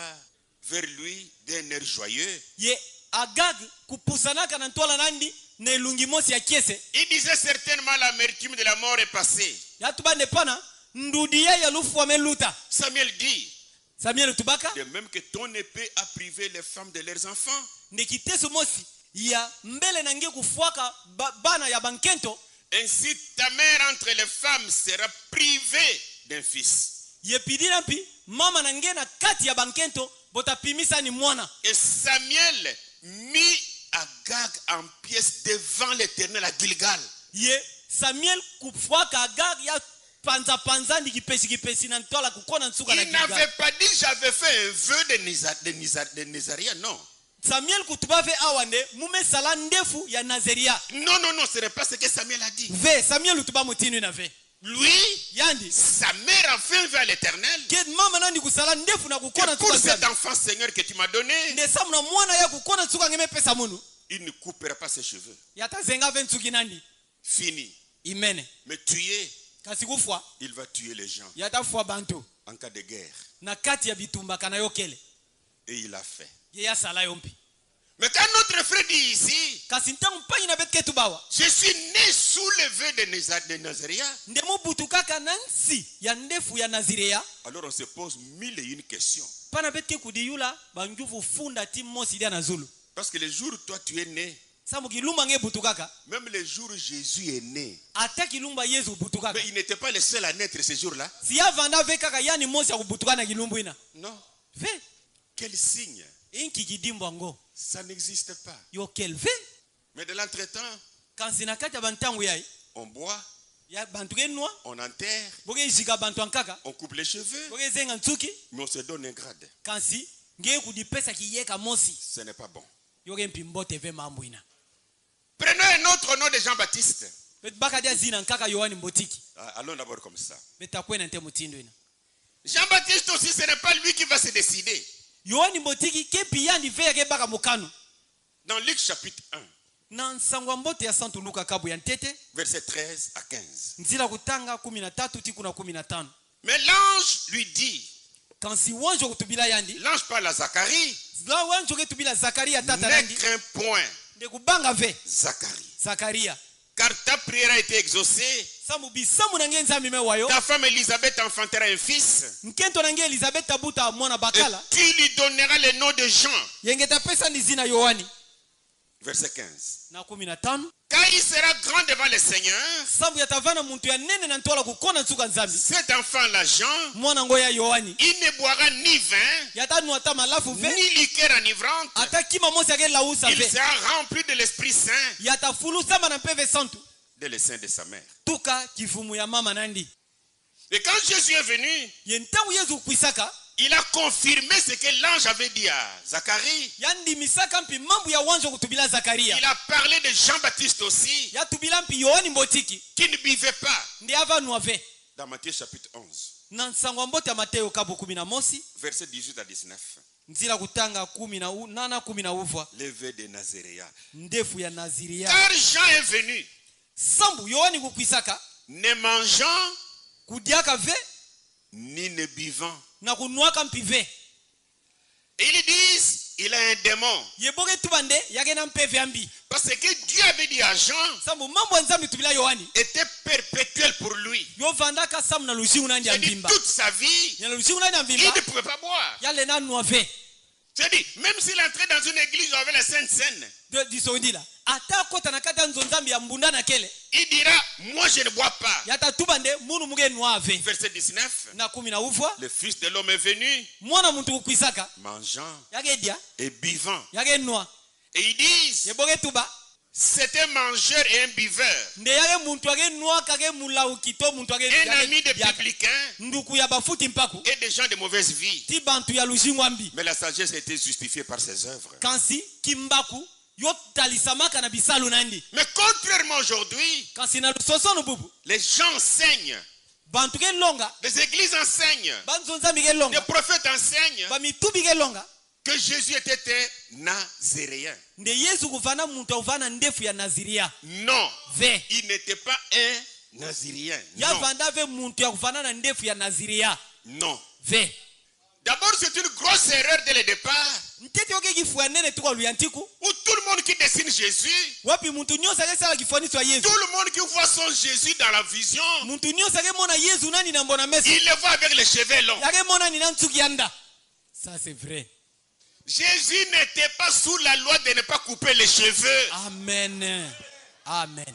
vers lui d'un air joyeux. Ye Agag kupusanaka na ntola nandi na ilungi mosi ya kiese. Il disait certainement l'amertume de la mort est passée. Yatubande pana ndudia ya lufu wa meluta. Samuel dit, Samuel utubaka. de même que ton épée a privé les femmes de leurs enfants, Ndekiteso mosi ya mbele nange kufuaka bana ya bankento. ainsi ta mère entre les femmes sera privée d'un fils. Ye pidina pi mama nange na kati ya bankento botapimisa ni mwana. Et Samuel mit Agag en pièces devant l'Éternel à Gilgal. Ye Samuel kufuaka Agag ya panza ndi kipesi na ntola kukona nsuka na Il n'avait Gilgal. pas dit j'avais fait un vœu de Nazaria, non. Samuel kutuba ve awande mume sala ndefu ya Nazaria. Non, non, non, ce n'est pas ce que Samuel a dit. Ve Samuel utuba mutinu na ve. Lui, Yandi sa mère a fait un vœu à l'Éternel. ke mama nandi kusala ndefu na kukona Et pour nsuka. cet enfant, Seigneur, que tu m'as donné, Nde samu na mwana ya kukona nsuka ngeme pesa munu. il ne coupera pas ses cheveux. Yata zenga ve nsuki nandi. Fini. Imene. Mais tuer, Kasi kufwa il va tuer les gens yata fwa bantu en cas de guerre. na kati ya bitumba kana yokele. Et il a fait. Ye ya sala yompi. Mais quand notre frère dit ici, Kasi ntangu mpanyi na betke tubawa. je suis né sous le vœu de Nazaria, Ndemu butukaka nansi ya ndefu ya Nazirea. alors on se pose 1001 questions. Pana betke kudiyula banjufu funda tim mosi dia na Zulu. Parce que le jour où toi tu es né, Samu kilumba nge butukaka. même le jour où Jésus est né, Ata kilumba Yesu butukaka. mais il n'était pas le seul à naître ce jour-là. Si ya vanda ve kaka yani mosi ya kubutuka na kilumbu ina. Non. Ve Quel signe? inki kidimbo ngo. Ça n'existe pas. Yo kel ve. Mais de l'entretemps, Kansi na kati ya bantangu yai. on boit, Ya bantu kenwa. on enterre, Boge jika bantu ankaka. on coupe les cheveux, Boge zenga nsuki. mais on se donne un grade. Kansi nge kudipesa kiyeka mosi. Ce n'est pas bon. Yoge mpimbote ve mambo ina. Prenons un autre nom de Jean-Baptiste. Bet baka dia zina nkaka Yohani Mbotiki. Allons d'abord comme ça. Betakwena nte mutindo ina. Jean-Baptiste aussi, ce n'est pas lui qui va se décider. Yohani Mbotiki kepi yandi ve yake baka mukanu. Dans Luc chapitre 1, Na nsangwa mbote ya Santo Luka kabu ya ntete. versets 13 à 15. Nzila kutanga 13 tiku na 15. Mais l'ange lui dit, Kansi wanjo kutubila yandi. l'ange parle à Zacharie, Zla wanjo ketubila Zakaria tata ne yandi. crains point, De kubanga ve Zacharie, Zakaria. car ta prière a été exaucée. Samu bisamu na ngenza mime wayo. Ta femme Élisabeth enfantera un fils, Nkento na nge Elizabeth tabuta mwana et bakala. tu lui donneras le nom de Jean. Yengeta pesa ni zina Yohani. Verset 15. Na 15. Car il sera grand devant le Seigneur. Samu yatavana muntu ya nene na ntola kukona nsuka nzambi. Cet enfant-là, Jean, Mwana ngoya Yohani. il ne boira ni vin, Yatanu ata malafu ve. ni liqueur enivrante. Ata kima mosi yake lausa Il ve. sera rempli de l'Esprit Saint Yatafulu sama na mpeve santu. dès le sein de sa mère. Tuka kifumu ya mama nandi. Et quand Jésus est venu, Yentangu Yesu kwisaka. il a confirmé ce que l'ange avait dit à Zacharie. Yandi misaka mpi mambu ya wanjo kutubila Zakaria. Il a parlé de Jean-Baptiste aussi, Ya tubila mpi Yohani Mbotiki. qui ne buvait pas. Ndi avanu ave. Dans Matthieu chapitre 11, Na nsangwa mbote ya Mateo kabu 11. versets 18 à 19. Nzila kutanga 10 Le vœu de Nazaréa. ndefu ya Naziria. Car Jean est venu, Sambu Yohani kukwisaka. ne mangeant Kudiaka ve. ni ne buvant. Na kunuaka mpi ve. Et ils disent, il a un démon. yeboke tubande yake na mpevi ambi Parce que Dieu avait dit à Jean, sambu mambo nzambi tubila yohani était perpétuel pour lui. yovanda ka samu na lushingu nandi C'est-à-dire ambimba toute sa vie, ya lushingu nandi il ambimba ne pouvait pas boire. yale na nuave C'est-à-dire, même s'il entrait dans une église où il y avait la Sainte Seine, de disondila ata kota na kata nzonzambi ya mbunda na kele il dira, moi je ne bois pas. yata tubande munu muge nuave Verset 19, na 10 na uvwa le Fils de l'homme est venu, mwana muntu kukwisaka mangeant yake dia et buvant. yake nua Et ils disent, yeboke tuba c'est un mangeur et un buveur, nde yake muntu yake nua kake mulau kito muntu yake un ami des publicains nduku ya bafuti mpaku et des gens de mauvaise vie. ti bantu ya lushingu ambi Mais la sagesse a été justifiée par ses œuvres. kansi kimbaku yotalisamaka na bisalu nandi Mais contrairement aujourd'hui, kansi na lusosono bubu les gens enseignent, bantu ke longa les églises enseignent, banzonzambi ke les longa prophètes enseignent bamitubi ke longa que Jésus était un Nazaréen. nde yesu kuvana muntu avana ndefu ya naziria Non, ve il n'était pas un Nazirien. Non, yavanda ve muntu ya kuvana na ndefu ya naziria non. ve D'abord, c'est une grosse erreur dès le départ ntete yoke kifua nene tuka luyantiku où tout le monde qui dessine Jésus, wapi muntu nyonso akesala kifuaniso ya yesu tout le monde qui voit son Jésus dans la vision, muntu nyonso akemona yesu nani na mbona meso il le voit avec les cheveux longs. yakemona ni na ntsuki ya nda ça c'est vrai Jésus n'était pas sous la loi de ne pas couper les cheveux. amen amen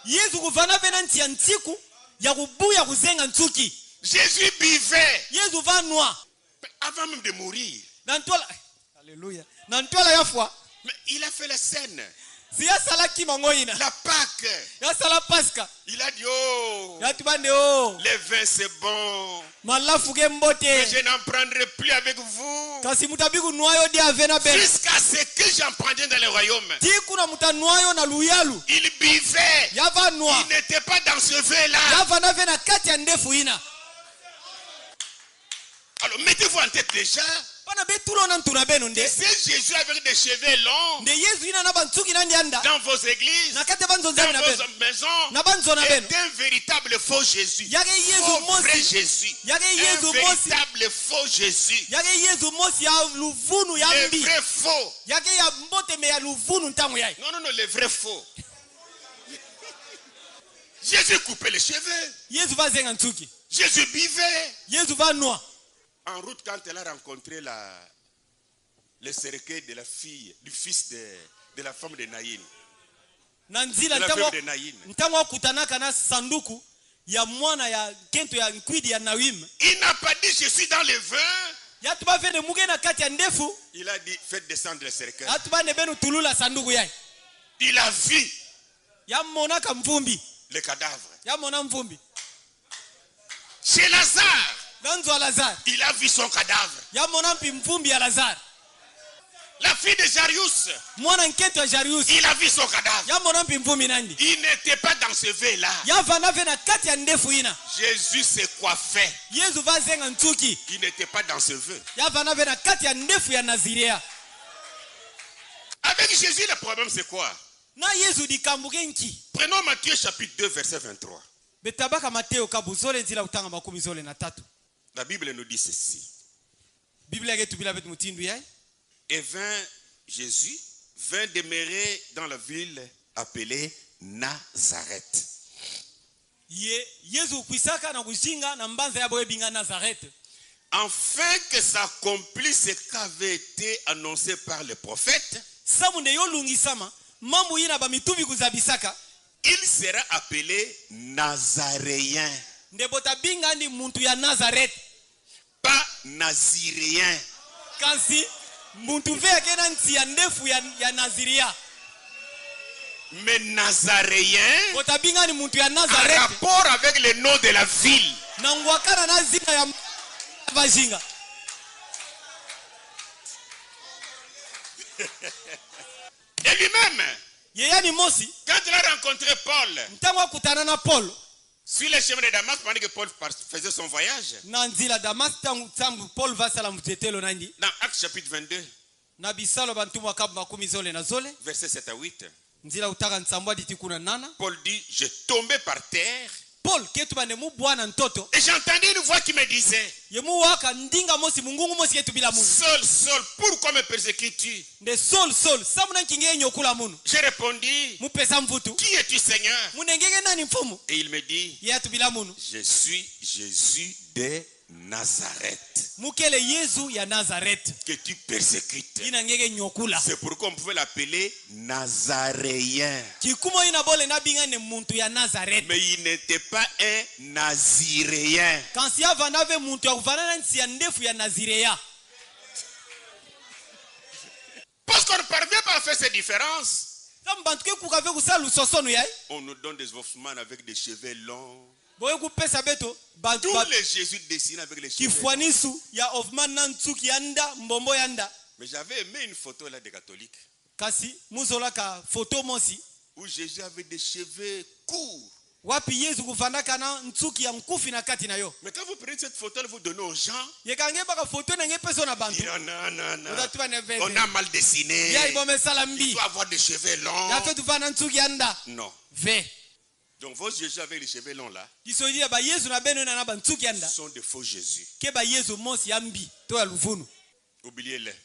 yesu kuvana ve na ntia ntsiku ya kubuya kuzenga ntsuki Jésus buvait yesu vanwa avant même de mourir. na ntwala haleluya na ntwala yafwa Mais il a fait la scène, siyasala kima ngoyina la Pâque. yasala paska Il a dit, oh, yatubande o les vins c'est bon, malafu ke mbote mais je n'en prendrai plus avec vous. kasi mutabi kunwayo di avena bene Jusqu'à ce que j'en prendrai dans le royaume. ti kuna mutanwayo na luyalu Il buvait. yavanwa Il n'était pas dans ce vin-là. yavana ve na kati ya ndefu ina Alors mettez-vous en tête déjà. pana be tulona ntuna beno Et nde c'est Jésus avec des cheveux longs nde yesu ina na bantsuki nandi anda dans vos églises, na kati ya dans banzonzami na beno vos maisons, na banzona beno est un véritable faux Jésus. yake yesu Faux vrai mosi Jésus. yake Un yesu mosi véritable faux Jésus. yake yesu mosi ya luvunu ya Le mbi vrai faux. yake ya mbote me ya luvunu ntango yaye Non, non, non, le vrai faux. Jésus coupait les cheveux. yesu vazenga ntsuki Jésus buvait. yesu vanwa En route, quand elle a rencontré le cercueil de la fille, du fils de la femme de Naïn. na De nzila la veuve de Naïn. ntango akutanaka na sanduku ya mwana ya kento ya nkwidi ya nawim Il n'a pas dit je suis dans le vin. yatuba vene muge na kati ya ndefu Il a dit faites descendre le cercueil. yatuba ne benu tulula sanduku yaye Il a vu yamonaka mvumbi le cadavre. yamona mvumbi Chez Lazare, na nzwa lazare il a vu son cadavre. yamona mpi mvumbi ya lazare La fille de Jarius, mwana nketo ya jarius il a vu son cadavre. yamona mpi mvumbi nandi Il n'était pas dans ce vin-là. yavana ve na kati ya ndefu ina Jésus se coiffait. yesu vazenga ntsuki Il n'était pas dans ce vin. yavana ve na kati ya ndefu ya nazirea Avec Jésus, le problème c'est quoi? na yesu dikambuke nki Prenons Matthieu chapitre 2, verset 23. betabaka mateo kabu zole nzila utanga makumi zole na tatu La Bible nous dit ceci. biblia yake tubila betu mutindu yaye Et Jésus vint demeurer dans la ville appelée Nazareth. yesu kwisaka na kushinga na mbanza yabo ebinga nazareth Afin que s'accomplisse ce qu'avait été annoncé par le prophète, samu nde yolungisama mambo yina bamitubi kuzabisaka il sera appelé Nazaréen, nde botabinga ndi muntu ya nazareth pas Naziréen. kasi muntu ve yake na nti ya ndefu ya naziria Mais Nazaréen botabinga ni muntu ya a nazareth rapport avec le nom de la ville. na ngwakana na zina ya bajinga Et lui-même, yeyani mosi quand il a rencontré Paul ntango akutana na paul sur le chemin de Damas, pendant que Paul faisait son voyage, na nzila damas tangu tambu paul vasala mtetelo nandi dans Actes chapitre 22, na bisalo bantumu akabu makumi zole na zole versets 7 à 8, nzila utaka nsambwa diti kuna nana Paul dit, je tombais par terre Paul ketu bane mu bwana ntoto Et j'ai entendu une voix qui me disait, ye mu waka ndinga mosi mungungu mosi ketu bila munu Saul, pourquoi me persécutes-tu? nde Saul samuna nkinge nyokula munu J'ai répondu, mu pesa mvutu qui es-tu Seigneur? munengege nani mfumu Et il me dit, ye atu bila munu je suis Jésus de Nazareth, mukele Yesu ya Nazareth que tu persécutes. ina ngege nyokula C'est pourquoi on pouvait l'appeler Nazaréen. kikumo ina bole na binga ne muntu ya Nazareth Mais il n'était pas un Naziréen. kansi avana ve muntu ya kufanana nsi ya ndefu ya Nazirea Parce qu'on ne parvient pas à faire cette différence. samu bantu ke kuka ve kusalu sosonu yai On nous donne des Hoffmann avec des cheveux longs. boye kupesa beto bantu Tous les Jésus dessinés avec les cheveux longs. kifwanisu ya Hoffman na ntsuki yanda mbombo yanda Mais j'avais aimé une photo là des catholiques kasi muzola ka photo mosi où Jésus avait des cheveux courts. wapi Yesu kufandaka na ntsuki ya mkufi na kati na yo Mais quand vous prenez cette photo, vous donnez aux gens. yekange baka photo nenge peso na Ils bantu disent, non. utatuba ne veve On a mal dessiné. ya ibome sala Il mbi doit avoir des cheveux longs. ya fe tufana ntsuki yanda Non. ve Donc vos Jésus avec les cheveux longs là kisojia ba Yesu na beno na ba ntsuki yanda sont des faux Jésus. ke ba Yesu mosi ya mbi to ya luvunu Oubliez-les.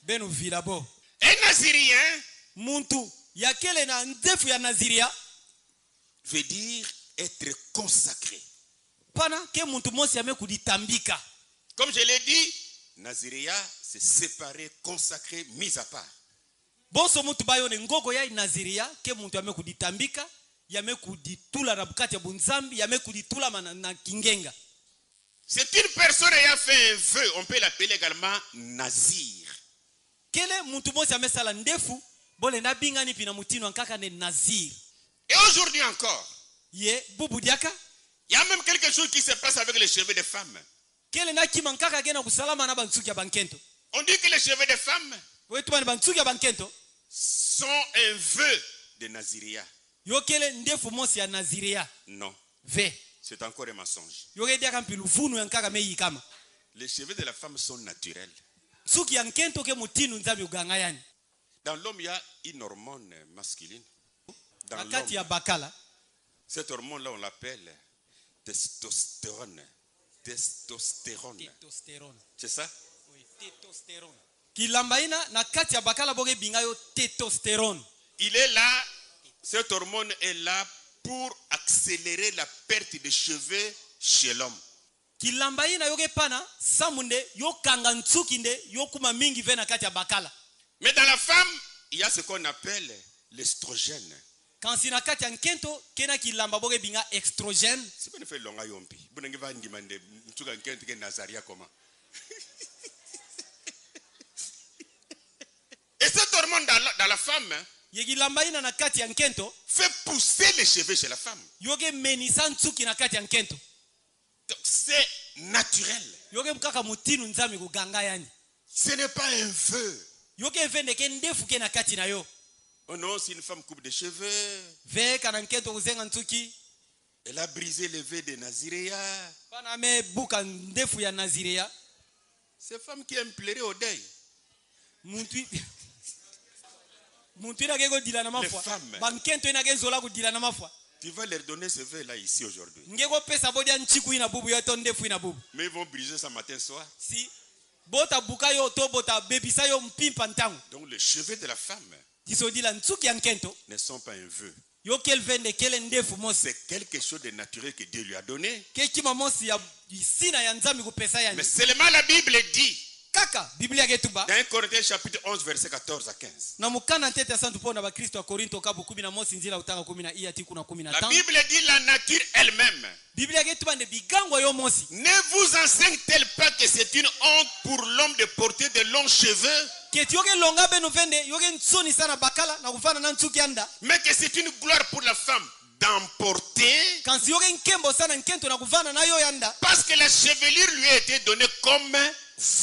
beno vila bo Un Nazirien muntu ya kele na ndefu ya Naziria veut dire être consacré. pana ke muntu mosi ame kuditambika Comme je l'ai dit, Naziria, c'est séparé, consacré, mis à part. bonso mutu bayo ne ngogo ya Naziria ke muntu ame kuditambika yame kuditula na bukati ya bunzambi yame kuditula na kingenga C'est une personne ayant fait un vœu, on peut l'appeler également Nazir. kele muntu mosi ame sala ndefu bole na bingani pina mutino nkaka ne Nazir Et aujourd'hui encore, ye bubu diaka il y a même quelque chose qui se passe avec les cheveux des femmes. kele na kima nkaka gena kusalama na bantsuki ya bankento On dit que les cheveux des femmes wetu bana bantsuki ya bankento sont un vœu de Naziria. yo kele ndefu mosi ya Naziria Non, ve c'est encore un mensonge. yo ke diaka mpilu vunu ya nkaka meyi kama Les cheveux de la femme sont naturels. tsuki ya nkento ke mutinu nzabi uganga yani Dans l'homme, il y a une hormone masculine. Dans akati ya l'homme, bakala cette hormone-là, on l'appelle testostérone. Testostérone. C'est ça? kilambaina na kati ya bakala boke binga yo testosterone Il est là, cette hormone est là pour accélérer la perte de cheveux chez l'homme. kilambaina yoke pana samunde yo kanga ntsuki nde yo kuma mingi ve na kati ya bakala Mais dans la femme, il y a ce qu'on appelle l'estrogène. kansi na kati ya nkento kena kilamba boke binga extrogène C'est pas une fait longa yompi. Vous n'avez pas demandé, tu as un Nazaria comment? Et cette hormone dans la femme ye kilambaina na kati ya nkento fait pousser les cheveux chez la femme. yoke menisa ntsuki na kati ya nkento Donc c'est naturel. yoke mkaka mutinu nzami kuganga yani Ce n'est pas un vœu. yoke vende ke ndefu ke na kati na yo Oh non, si une femme coupe des cheveux, ve kana nkento kuzenga ntsuki elle a brisé les vœux de Naziréa. pana ame buka ndefu ya Nazirea Ces femmes qui aiment pleurer au deuil. muntu ina kego dila na mafwa Les femmes. bankento ina kezola kudila na mafwa Tu vas leur donner ce vœu là ici aujourd'hui. ngeko pesa bodia nchiku ina bubu yo to ndefu ina bubu Mais ils vont briser ça matin soir. si bota buka yo to bota bebisa yo mpimpa ntango Donc les cheveux de la femme disodila ntsuki ya nkento ne sont pas un vœu. yo kel vende kele ndefu mosi C'est quelque chose de naturel que Dieu lui a donné. ke kima mosi ya isina ya nzambi kupesa yani Mais seulement la Bible dit, kaka biblia ketuba dans 1 Corinthiens chapitre 11, verset 14 à 15. na mukana ntete santu pona ba Kristo wa Korinto kabu 11 nzila utaka 10 iya tiku na La 15 Bible dit la nature elle-même. biblia ketuba ne bigangwa yo mosi Ne vous enseigne-t-elle pas que c'est une honte pour l'homme de porter de longs cheveux, keti yoke longa beno vende yoke nsoni sana bakala na kufana na ntsuki anda mais que c'est une gloire pour la femme d'emporter, kansi yoke nkembo sana nkento na kuvana na yo yanda parce que la chevelure lui a été donnée comme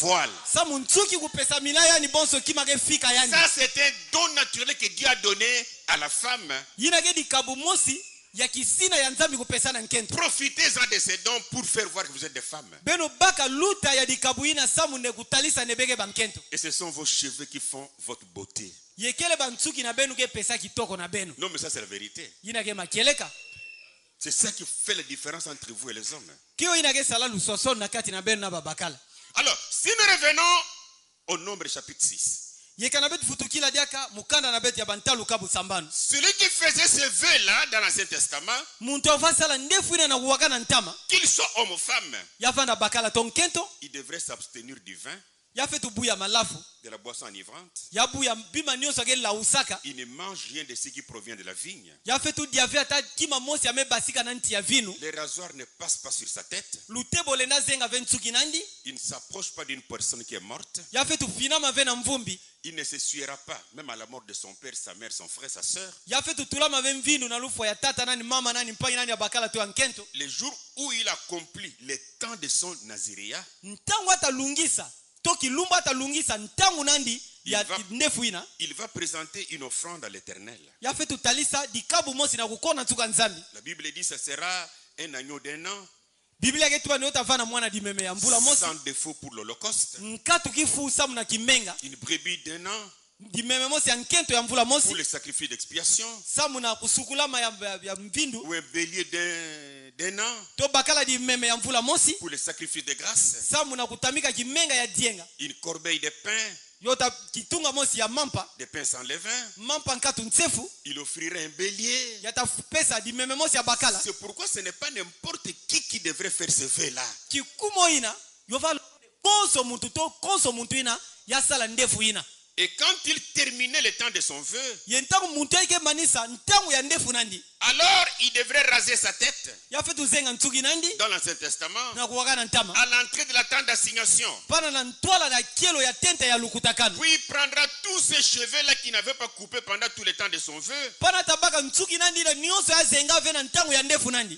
voile. sa muntsuki kupesa mina yani bonso kima ke fika yani Ça, c'est un don naturel que Dieu a donné à la femme. yina ke dikabu mosi ya kisina ya nzambi kupesa na nkento Profitez-en de ces dons pour faire voir que vous êtes des femmes. beno baka luta ya dikabu ina samunde kutalisa nebeke bankento Et ce sont vos cheveux qui font votre beauté. yekele bantsuki na benu ke pesa kitoko na benu Non, mais ça, c'est la vérité. yina ke makeleka C'est ça qui fait la différence entre vous et les hommes. Alors, si nous revenons au Nombre chapitre 6. Celui qui faisait ce vœu-là dans l'Ancien Testament, qu'il soit homme ou femme, il devrait s'abstenir du vin, de la boisson enivrante. Il ne mange rien de ce qui provient de la vigne. Les rasoirs ne passent pas sur sa tête. Il ne s'approche pas d'une personne qui est morte. Il ne s'essuiera pas, même à la mort de son père, sa mère, son frère, sa soeur. Les jours où il accomplit le temps de son naziréat, il va présenter une offrande à l'Éternel. La Bible dit que ce sera un agneau d'un an, sans défaut pour l'Holocauste, une brebis d'un an pour le sacrifice d'expiation, ou un bélier d'un an pour le sacrifice de grâce, une corbeille de pain, des pains sans levain. Il offrirait un bélier. C'est pourquoi ce n'est pas n'importe qui devrait faire ce vœu-là. Et quand il terminait le temps de son vœu, alors il devrait raser sa tête. Dans l'Ancien Testament, à l'entrée de la tente d'assignation. Puis il prendra tous ces cheveux-là qu'il n'avait pas coupés pendant tout le temps de son vœu.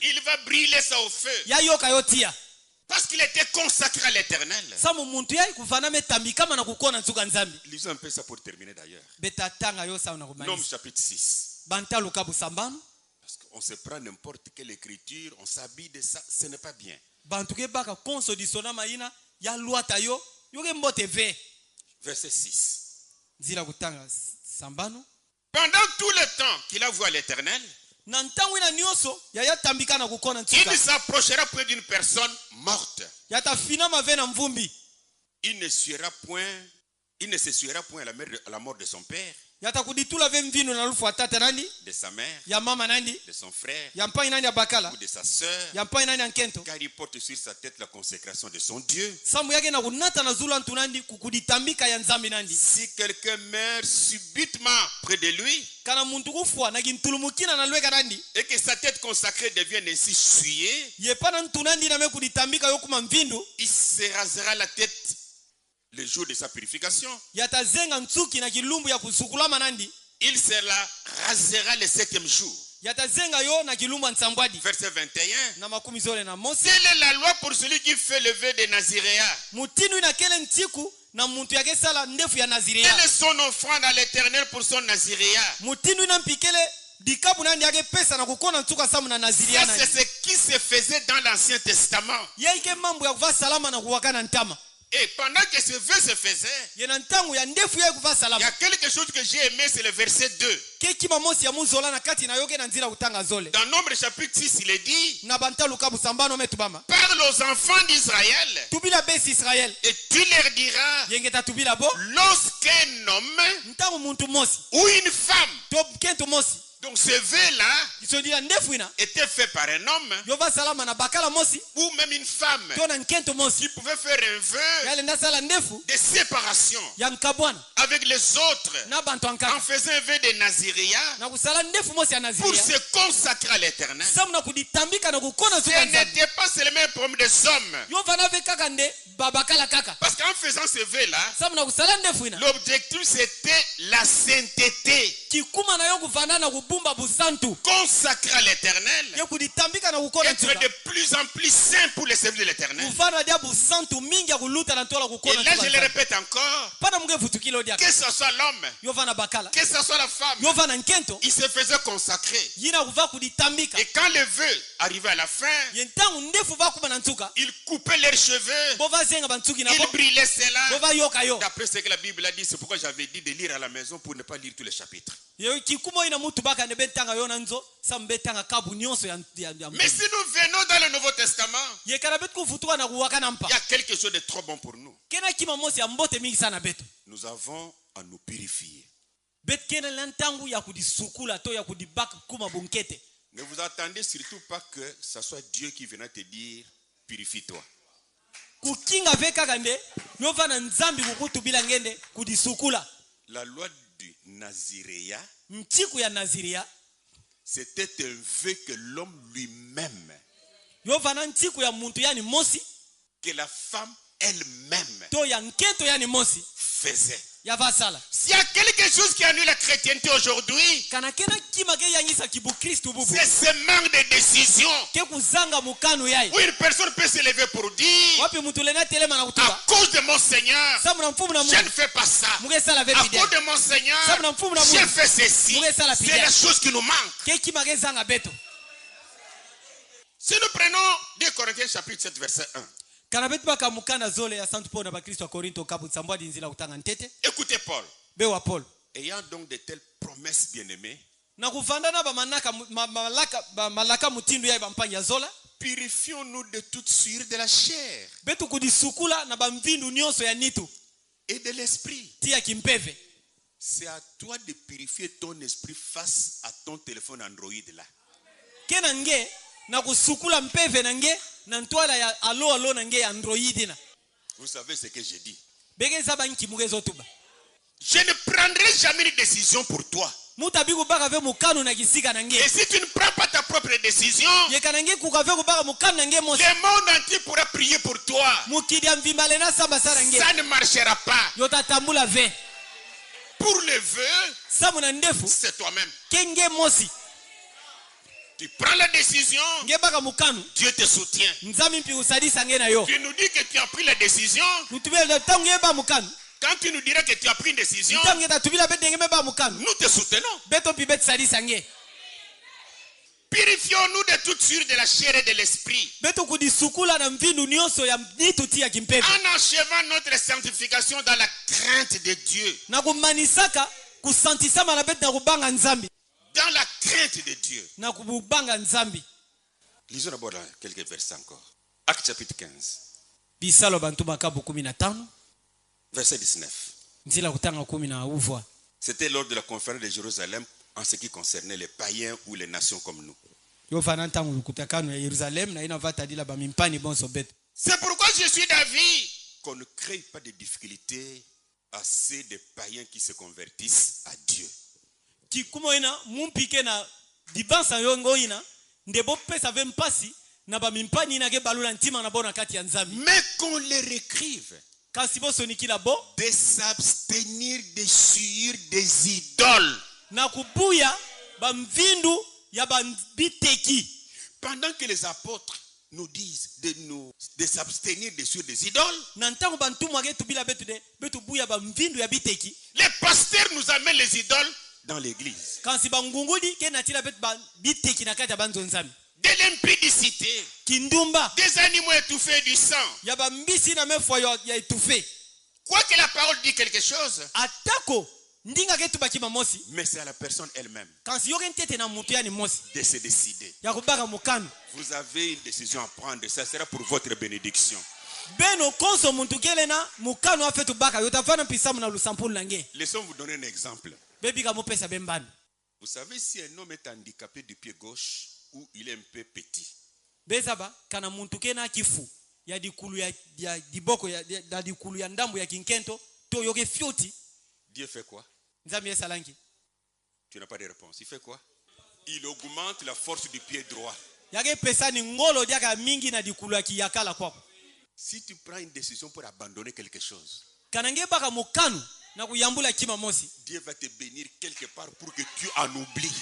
Il va brûler ça au feu. Parce qu'il était consacré à l'Éternel. Lisons un peu ça pour terminer d'ailleurs. Nombre chapitre 6. Parce qu'on se prend n'importe quelle écriture, on s'habille de ça, ce n'est pas bien. Verset 6. Pendant tout le temps qu'il a vu à l'Éternel, il ne s'approchera point d'une personne morte. Il ne s'essuiera point à la mort de son père, de sa mère, de son frère ou de sa sœur, car il porte sur sa tête la consécration de son Dieu. Si quelqu'un meurt subitement près de lui et que sa tête consacrée devienne ainsi souillée, il se rasera la tête le jour de sa purification. Il se la rasera le 7e jour. Verset 21. Telle est la loi pour celui qui fait le vœu de Naziréa. Quelle est son offrande à l'Éternel pour son Naziréa? Ça, c'est ce qui se faisait dans l'Ancien Testament. Et pendant que ce vœu se faisait, il y a quelque chose que j'ai aimé, c'est le verset 2. Dans Nombre chapitre 6, il est dit: parle aux enfants d'Israël et tu leur diras, lorsqu'un homme ou une femme, donc ce vœu-là était fait par un homme ou même une femme qui pouvait faire un vœu de séparation avec les autres en faisant un vœu de Naziréa pour se consacrer à l'Éternel. Ce n'était pas seulement un problème des hommes, parce qu'en faisant ce vœu-là, l'objectif c'était la sainteté. Consacré à l'Éternel, être de plus en plus saint pour le service de l'Éternel. Et là je le répète encore, que ce soit l'homme, que ce soit la femme, il se faisait consacrer. Et quand le vœu arrivait à la fin, il coupait leurs cheveux, il brûlait cela. D'après ce que la Bible a dit, c'est pourquoi j'avais dit de lire à la maison pour ne pas lire tous les chapitres. Yo kikumo ina mutu baka ne betanga yo nanzo sa mbetanga kabu nyonso ya Mais si nous venons dans le Nouveau Testament, ye kana betu kufutuka na kuwaka na mpa. il y a quelque chose de trop bon pour nous. Kena kima mosi ya mbote mingi sana betu. Nous avons à nous purifier. Bet kena lantangu ya kudisukula to ya kudibaka kuma bunkete. Ne vous attendez surtout pas que ce soit Dieu qui vienne te dire purifie-toi. Kukinga veka kande yo vana nzambi kukutu bila ngende kudisukula. La loi du Naziréa, Mtiku ya Naziria, c'était un vœu que l'homme lui-même, yo vana ntiku ya muntu yani mosi, que la femme elle-même to ya nketo yani mosi, faisait. ya vasala. S'il y a quelque chose qui annule la chrétienté aujourd'hui, Kana kena kima ke yangisa kibu Kristu bubu. c'est ce manque de décision. Ke kuzanga mukanu yai. Où une personne peut se lever pour dire, Wapi mutu lena telema na à kutuba. cause de mon Seigneur, Samu na mfumu na je Mungu. ne fais pas ça. Muge sala À vepi de. cause de mon Seigneur, Samu na mfumu na j'ai Mungu. fait ceci. C'est la chose qui nous manque. Ke kima ke zanga beto. Si nous prenons 2 Corinthiens chapitre 7 verset 1, Kana betu baka mukana zole ya Santo Paul na bakristo wa Korinto kabu tsambwa dinzila utanga ntete. écoutez Paul. Bewa Paul. Ayant donc de telles promesses bien-aimées, Na kufandana ba manaka malaka mutindu ya bampanya zola. purifions-nous de toute sueur de la chair Betu kudisukula na bamvindu nyonso ya nitu. et de l'esprit. Tia kimpeve. C'est à toi de purifier ton esprit face à ton téléphone Android là. Kena nge na kusukula mpeve na nge na ntwala ya alo na nge Android na. Vous savez ce que j'ai dit. Bege zaba nki mugezo tuba. Je ne prendrai jamais de décision pour toi. Mutabiku baka ve mukanu na kisika na nge. Et si tu ne prends pas ta propre décision, Ye kana nge kukave kubaka mukanu na nge mosi. le monde entier pourra prier pour toi. Mukidia mvimbale na samba sara nge. Ça ne marchera pas. Yota tambula ve. Pour le vœu, Samu na ndefu. c'est toi-même. Kenge mosi. Tu prends la décision, Nge baka mukanu. Dieu te soutient. Nzami mpi usadisa nge na yo. Tu nous dis que tu as pris la décision. Kutubele tangu ye ba mukanu. Quand tu nous diras que tu as pris une décision, Tangu ta tubila bete nge ba mukanu. nous te soutenons. Beto pi bete sadisa nge. Purifions-nous de toute sueur de la chair et de l'esprit, Beto kudisukula na mvindu nyonso ya nitu tia kimpepe. en achevant notre sanctification dans la crainte de Dieu. Na kumanisaka kusantisama na bete na kubanga nzambi. Dans la crainte de Dieu. Na kubanga nzambi. Lisons d'abord quelques versets encore. Acte chapitre 15, Bisalo bantu makabu 15. verset 19. Nzila kutanga 10 na uvwa. C'était lors de la conférence de Jérusalem en ce qui concernait les païens ou les nations comme nous. Yo fana ntangu kutakano ya Yerusalem na ina vata dila ba mimpani bonso beto. C'est pourquoi je suis d'avis qu'on ne crée pas de difficultés à ceux des païens qui se convertissent à Dieu. Kikumo ina mumpike na dibansa yongo ina ndebo pesa ve mpasi na ba mimpani ina ke balula ntima na bona kati ya nzambi. Mais qu'on les réécrive Kasi boso nikila bo de s'abstenir des souillures des idoles. na kubuya ba mvindu ya ba biteki. Pendant que les apôtres nous disent de s'abstenir des souillures des idoles, Na ntango bantu mwage tubila betu de betu buya ba mvindu ya biteki. les pasteurs nous amènent les idoles dans l'église. Kasi bangungudi ke na tila betu ba biteki na kati ya banzo nzambi. De l'impudicité, Kindumba des animaux étouffés, du sang. ya ba mbisi na mefwa ya etufe. Quoi que la parole dit quelque chose, Atako ndinga ketu bakima mosi. mais c'est à la personne elle-même Kasi yoke ntete na mutu yani mosi. de se décider. Ya kubaka mukanu. Vous avez une décision à prendre, ça sera pour votre bénédiction. Beno konso muntu kelena mukanu afetu baka yotafana pisamu na lusampulu nange. Laissons vous donner un exemple. Bebi ka mopesa bembani. Vous savez, si un homme est handicapé du pied gauche ou il est un peu petit, Bezaba kana muntu kena kifu ya dikulu ya diboko ya dikulu ya ndambu ya kinkento to yoke fioti. Dieu fait quoi? Nzambi esalangi. Tu n'as pas de réponse. Il fait quoi? Il augmente la force du pied droit. Yake pesa ni ngolo diaka mingi na dikulu ya kiyakala kwako. Si tu prends une décision pour abandonner quelque chose, Kana nge baka mukanu na kuyambula kima mosi. Dieu va te bénir quelque part pour que tu en oublies.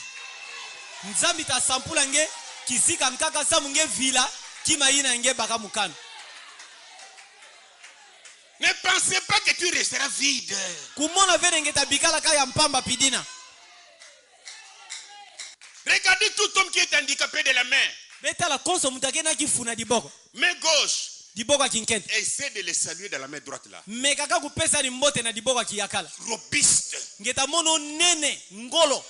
Nzambi ta sampula nge kisika nkaka samu nge vila kima ina nge baka mukanu. Ne pensez pas que tu resteras vide. Kumona vene nge tabikala kaya mpamba pidina. Regardez tout homme qui est handicapé de la main. Beta la konso mutakena kifuna diboko. Main gauche. diboko ya kinkento. Essaie de les saluer dans la main droite là. Me kaka kupesa ni mbote na diboko ya kiyakala. Robuste. Ngeta mono nene ngolo.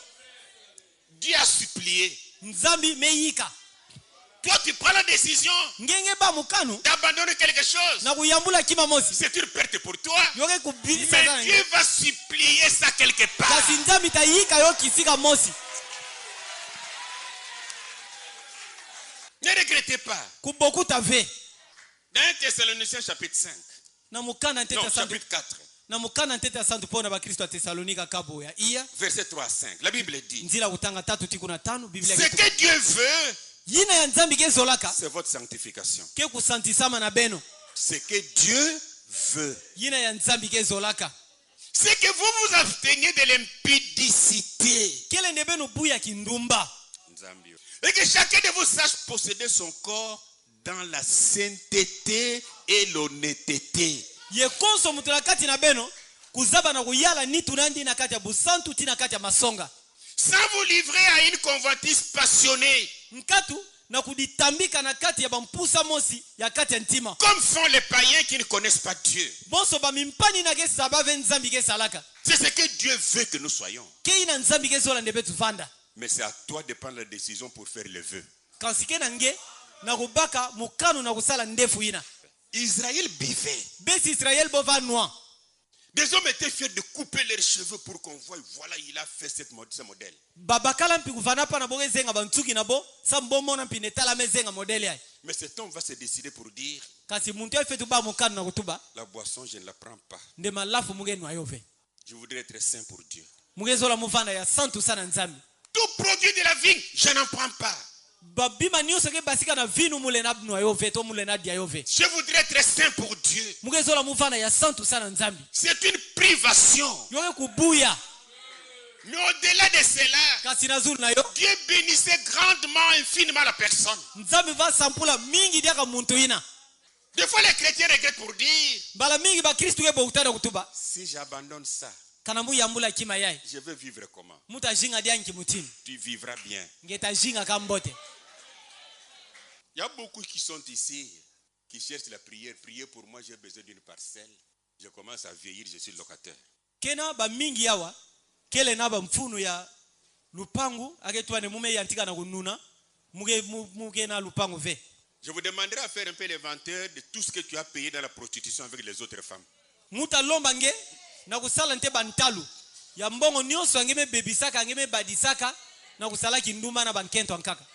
Dieu a supplié. Nzambi meyika. Toi tu prends la décision d'abandonner quelque chose. C'est une perte pour toi. Mais Dieu va supplier ça quelque part. Ne regrettez pas. Dans 1 Thessaloniciens chapitre 5. Non, chapitre 4. Verset 3 à 5. La Bible dit: ce que Dieu veut, c'est votre sanctification. Ce que Dieu veut, c'est que vous vous absteniez de l'impudicité. Et que chacun de vous sache posséder son corps dans la sainteté et l'honnêteté. Sans vous livrer à une convoitise passionnée, comme font les païens qui ne connaissent pas Dieu. C'est ce que Dieu veut que nous soyons. Mais c'est à toi de prendre la décision pour faire le vœu. Israël buvait. Des hommes étaient fiers de couper leurs cheveux pour qu'on voie, voilà, il a fait ce modèle. Mais cet homme va se décider pour dire: la boisson, je ne la prends pas. Je voudrais être saint pour Dieu. Tout produit de la vigne, je n'en prends pas. Je voudrais être saint pour Dieu. C'est une privation. Mais au-delà de cela, Dieu bénissait grandement, infiniment la personne. Des fois les chrétiens regrettent pour dire: si j'abandonne ça, je veux vivre comment? Tu vivras bien. Il y a beaucoup qui sont ici, qui cherchent la prière. Priez pour moi, j'ai besoin d'une parcelle. Je commence à vieillir, je suis locataire. Je vous demanderai à faire un peu l'inventaire de tout ce que tu as payé dans la prostitution avec les autres femmes.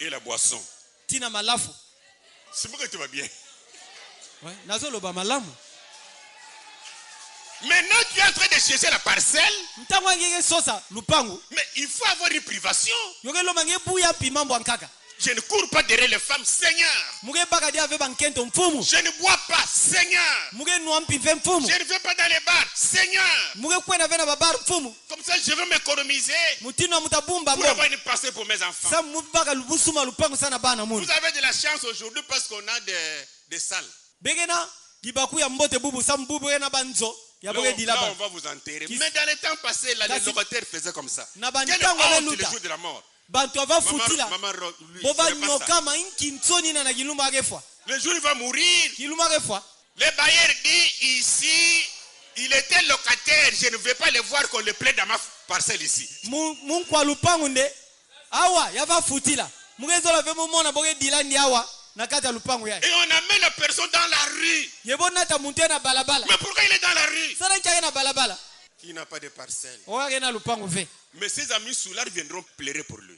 Et la boisson. C'est pourquoi tu vas bien. Maintenant tu es en train de chercher la parcelle. Mais il faut avoir une privation. Je ne cours pas derrière les femmes, Seigneur. Je ne bois pas, Seigneur. Je ne vais pas dans les bars, Seigneur. Comme ça, je veux m'économiser pour avoir une parcelle pour mes enfants. Vous avez de la chance aujourd'hui parce qu'on a des salles. Là, on va vous enterrer. Mais dans les temps passés, là, les locataires faisaient comme ça. Quelle honte le jour de la mort. Le jour il va mourir. Les bailleurs disent ici, il était locataire, je ne vais pas le voir qu'on le plaît dans ma parcelle ici. Et on amène la personne dans la rue. Mais pourquoi il est dans la rue? Il n'a pas de parcelle. Mais ses amis soulard viendront pleurer pour lui.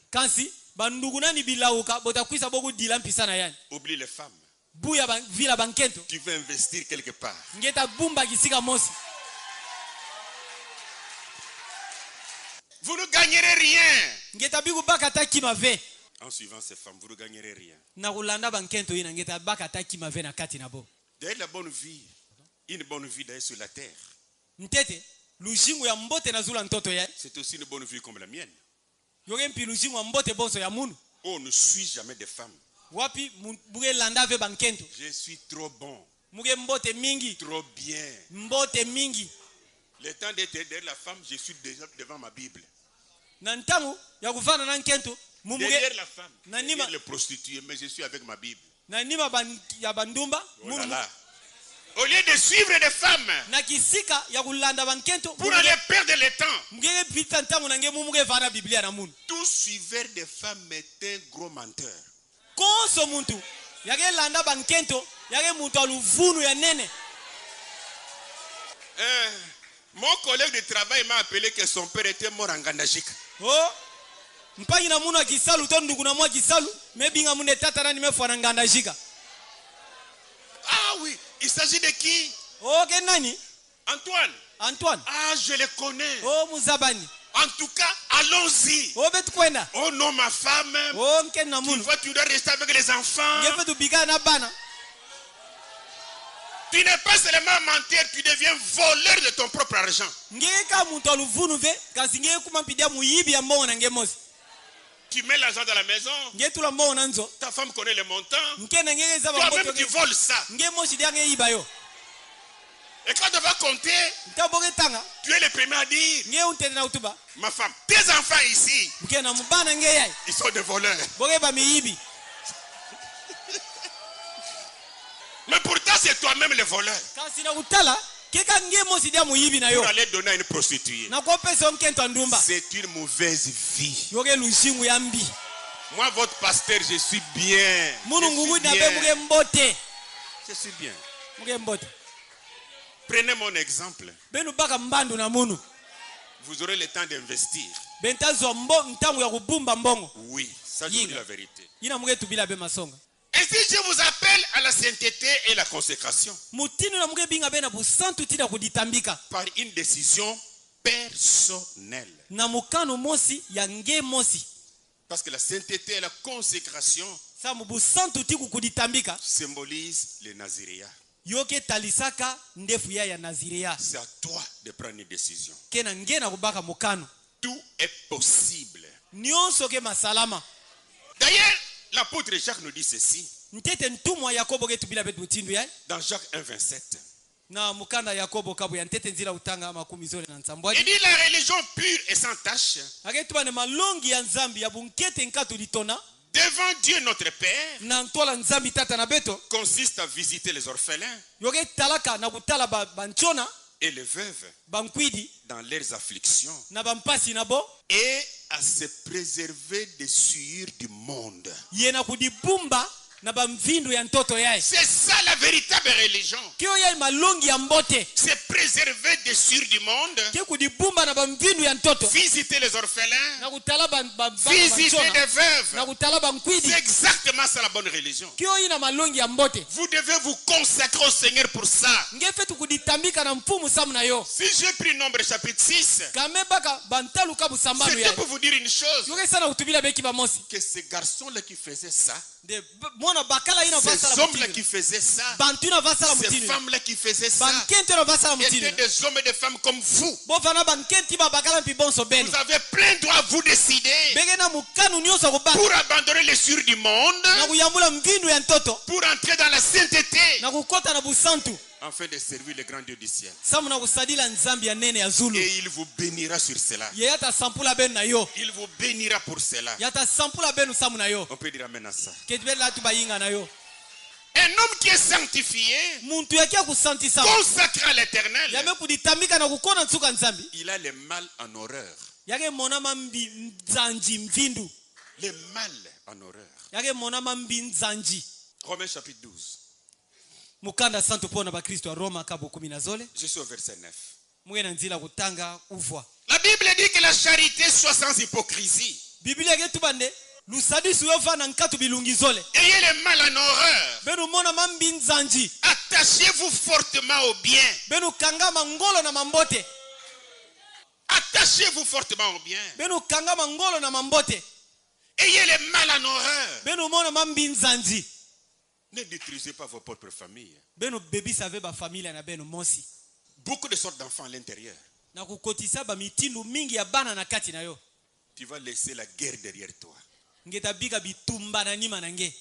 Oublie les femmes. Tu veux investir quelque part. Vous ne gagnerez rien. En suivant ces femmes, vous ne gagnerez rien. D'ailleurs, la bonne vie, une bonne vie d'ailleurs sur la terre, c'est aussi une bonne vie comme la mienne. Oh, ne suis jamais de femme. Je suis trop bon. Trop bien. Le temps d'être derrière la femme, je suis déjà devant ma Bible. Derrière la femme, derrière les prostituées, mais je suis avec ma Bible. Oh là là. Au lieu de suivre des femmes na kisika ya kulanda bankento pour aller perdre le temps, mugege pita ntango nange mumuge vana biblia na munu tout suiveur des femmes est un gros menteur. konso muntu yage landa bankento yage muntu aluvunu ya nene. Mon collègue de travail m'a appelé que son père était mort en Gandajika. Oh, mpanyi na munu akisalu to ndugu na mwa kisalu mebinga munde tata na nimefwa na Ngandajika. Ah oui, il s'agit de qui? Oh, ke nani? Antoine. Ah, je le connais. Oh, Muzabani. En tout cas, allons-y. Oh, betkwenda. Oh non, ma femme. Oh, mken na Tu munu. vois, tu dois rester avec les enfants. Ngefe tu bika na bana. Tu n'es pas seulement menteur, tu deviens voleur de ton propre argent. Ngeka muntu aluvunu ve kasi ngeke kumampidia muyibi ya mbongo na ngemosi. Tu mets l'argent dans la maison. Ngetula mbongo na nzo. Ta femme connaît le montant. Nkena ngeke za Toi-même, tu voles ça. Ngemosi dia ngeiba yo. Et quand tu vas compter, Ntaboke tanga. tu es le premier à dire, Nge untete na utuba. ma femme, tes enfants ici, Nkena mubana ngeyai. ils sont des voleurs. Boke ba miyibi. Mais pourtant, c'est toi-même le voleur. Kasi na utala keka ngemosi dia muyibi na yo. Pour aller donner à une prostituée. Na kwa pesa mkento ndumba. C'est une mauvaise vie. Yoge lushingu ya mbi. Moi, votre pasteur, je suis bien. Munu ngugu na be muge mbote. Je suis bien. Muge mbote. Prenez mon exemple. Benu baka mbandu na munu. Vous aurez le temps d'investir. Bentazo ntangu ya kubumba mbongo. Oui, ça je vous dis la vérité. Ina muge tubila be masonga. Ainsi, je vous appelle à la sainteté et la consécration. Mutinu na muge binga be na busantu tina kuditambika. Par une décision personnelle. Na mukano mosi ya nge mosi. Parce que la sainteté et la consécration Sa mubusantu tiku kuditambika. symbolisent le Naziréat. Yoke talisaka ndefu ya Nazirea. C'est à toi de prendre une décision. Kena nge na kubaka mukano. Tout est possible. Nyonso ke masalama. D'ailleurs, l'apôtre Jacques nous dit ceci. Ntete ntumwa Yakobo ke tubila betu mutindu ya. Dans Jacques 1,27. Na mukanda Yakobo kabu ya ntete nzila utanga makumi zole na nsambwaji. Il dit la religion pure et sans tache Aketuba ne malongi ya nzambi ya bunkete nkatu litona. devant Dieu notre Père Na ntola nzambi tata na beto. consiste à visiter les orphelins Yoke talaka na kutala banchona. et les veuves Bankwidi. dans leurs afflictions Na bampasi na bo. et à se préserver des souillures du monde. Yena kudibumba na bamvindu ya ntoto yae. C'est ça la véritable religion. Kyo yae malongi ya mbote. Se préserver des souillures du monde, Ke kudibumba na bamvindu ya ntoto. visiter les orphelins, Na kutala visiter banchona. les veuves. Na kutala bankwidi. C'est exactement ça la bonne religion. Kyo ina malongi ya mbote. Vous devez vous consacrer au Seigneur pour ça. Ngefetu kuditambika na mfumu samu na yo. Si j'ai pris Nombre chapitre 6, Kame baka bantalu kabu sambanu c'était yae. pour vous dire une chose, Yoke sana utubila beki bamosi. que ces garçons-là qui faisaient ça, De mona bakala ina ces vasala hommes-là mutinu. qui faisaient ça, Bantu na vasala ces mutinu. femmes-là qui faisaient ça, Bankente na vasala étaient mutinu. des hommes et des femmes comme vous. Bofana bankenti ba bakala mpi bonso benu. Vous avez plein droit, vous décider, Bege na mukanu nyonso kubaka. pour abandonner les souillures du monde, Na kuyambula mvindu ya ntoto. pour entrer dans la sainteté, Na kukota na busantu. afin de servir le grand Dieu du ciel. Samu na kusadila nzambi ya nene ya Zulu. Et il vous bénira sur cela. Yata sampula benu na yo. Il vous bénira pour cela. Yata sampula benu samu na yo. On peut dire amen à ça. Ketibele latu bayinga na yo. Un homme qui est sanctifié, Muntu yakia kusanti samu. consacré à l'éternel, Yame kuditambika na kukona nsuka nzambi. il a le mal en horreur. Yake mona mambi nzanji mvindu. Le mal en horreur. Yake mona mambi nzanji. Romains chapitre 12. Mukanda santu pona ba Kristo wa Roma kabo 10 na zole. Je suis au verset 9. Mwena nzila kutanga uvwa. La Bible dit que la charité soit sans hypocrisie. Biblia yetu bande lusadisu yova na nkatu bilungi zole. Ayez le mal en horreur. Benu mona mambi nzanji. Attachez-vous fortement au bien. Benu kangama ngolo na mambote. Attachez-vous fortement au bien. Benu kangama ngolo na mambote. Ayez le mal en horreur. Benu mona mambi nzanji. Ne détruisez pas vos propres familles. Benu baby save ba familia na benu mosi. Beaucoup de sortes d'enfants à l'intérieur. Na kukotisa ba mitindu mingi ya bana na kati na yo. Tu vas laisser la guerre derrière toi. Ngeta bika bitumba na nima na nge.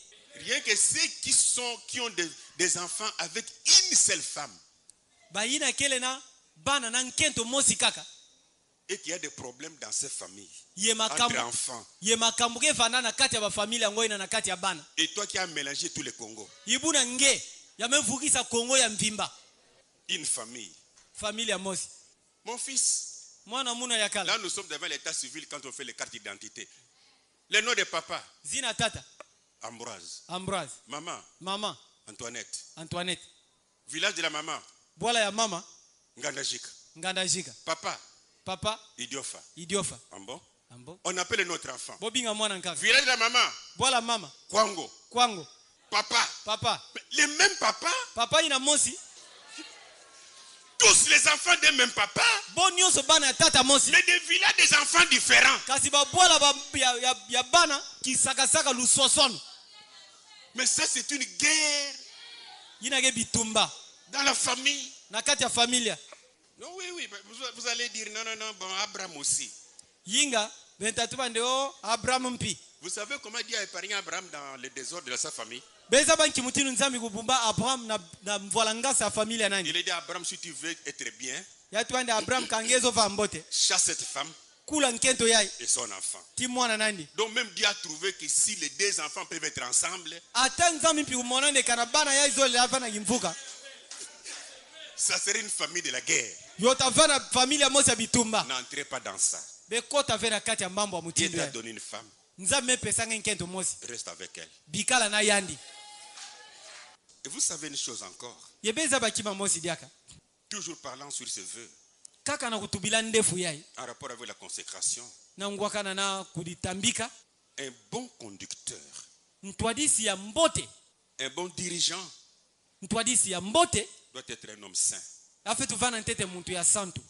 Rien que ceux qui ont des enfants avec une seule femme Bayina kele na bana na nkento mosi kaka. et qu'il y a des problèmes dans ces familles Ye entre makambu. enfants. Ye makambu ke fana na kati ya ba familia ngoina na kati ya bana. Et toi qui as mélangé tous les Congos. Yibuna nge yamevukisa Kongo ya mvimba. une famille. Familia mosi. Mon fils, Mwana muna ya kala. là nous sommes devant l'état civil quand on fait les cartes d'identité. Le nom de papa, Zina tata. Ambroise. Ambroise. Maman, Mama. Antoinette. Antoinette. Village de la maman, Bwala ya mama. Ngandajika. Ngandajika. Papa, Papa. Idiofa. Idiofa. Ambo. Ambo. On appelle notre enfant. Bobinga mwana nkaka. Village de la maman, Bwala mama. Kwango. Kwango. Papa. Papa. Mais les mêmes papas, Papa ina mosi. tous les enfants des mêmes papas, Bon nyonso bana ya tata mosi. mais des villages des enfants différents. Kasi ba bwala ba ya bana kisaka lusosono. Mais ça c'est une guerre Yina ge bitumba. dans la famille. Na kati ya familia. Non, oui, vous allez dire non, bon, Abraham aussi. Yinga bentatuba ndeo Abraham mpi. Vous savez comment Dieu a épargné Abraham dans le désordre de sa famille? Beza banki mutinu nzambi kubumba Abraham na mvolanga sa familia nani. Il a dit à Abraham, si tu veux être bien, Yatu ande Abraham kangezo va mbote. chasse cette femme Kula nkento yai. et son enfant. Ti mwana nani. Donc même Dieu a trouvé que si les deux enfants peuvent être ensemble, Ata nzambi mpi kumonane kana bana ya izole afana kimvuka. ça serait une famille de la guerre. Yota vana familia mosi bitumba. N'entrez pas dans ça. Bekota vena kati ya mambo ya Dieu mutindo t'a ya. donné une femme, Nzambe pesa nkento mosi. reste avec elle. Bikala na yandi. Et vous savez une chose encore, Yebeza bakima mosi diaka. toujours parlant sur ce vœu, Kaka na kutubila ndefu yai. en rapport avec la consécration, Na ngwakana na kuditambika. un bon conducteur, Ntwadisi ya mbote. un bon dirigeant Ntwadisi ya mbote. doit être un homme saint. Afetu vana ntete muntu ya santu.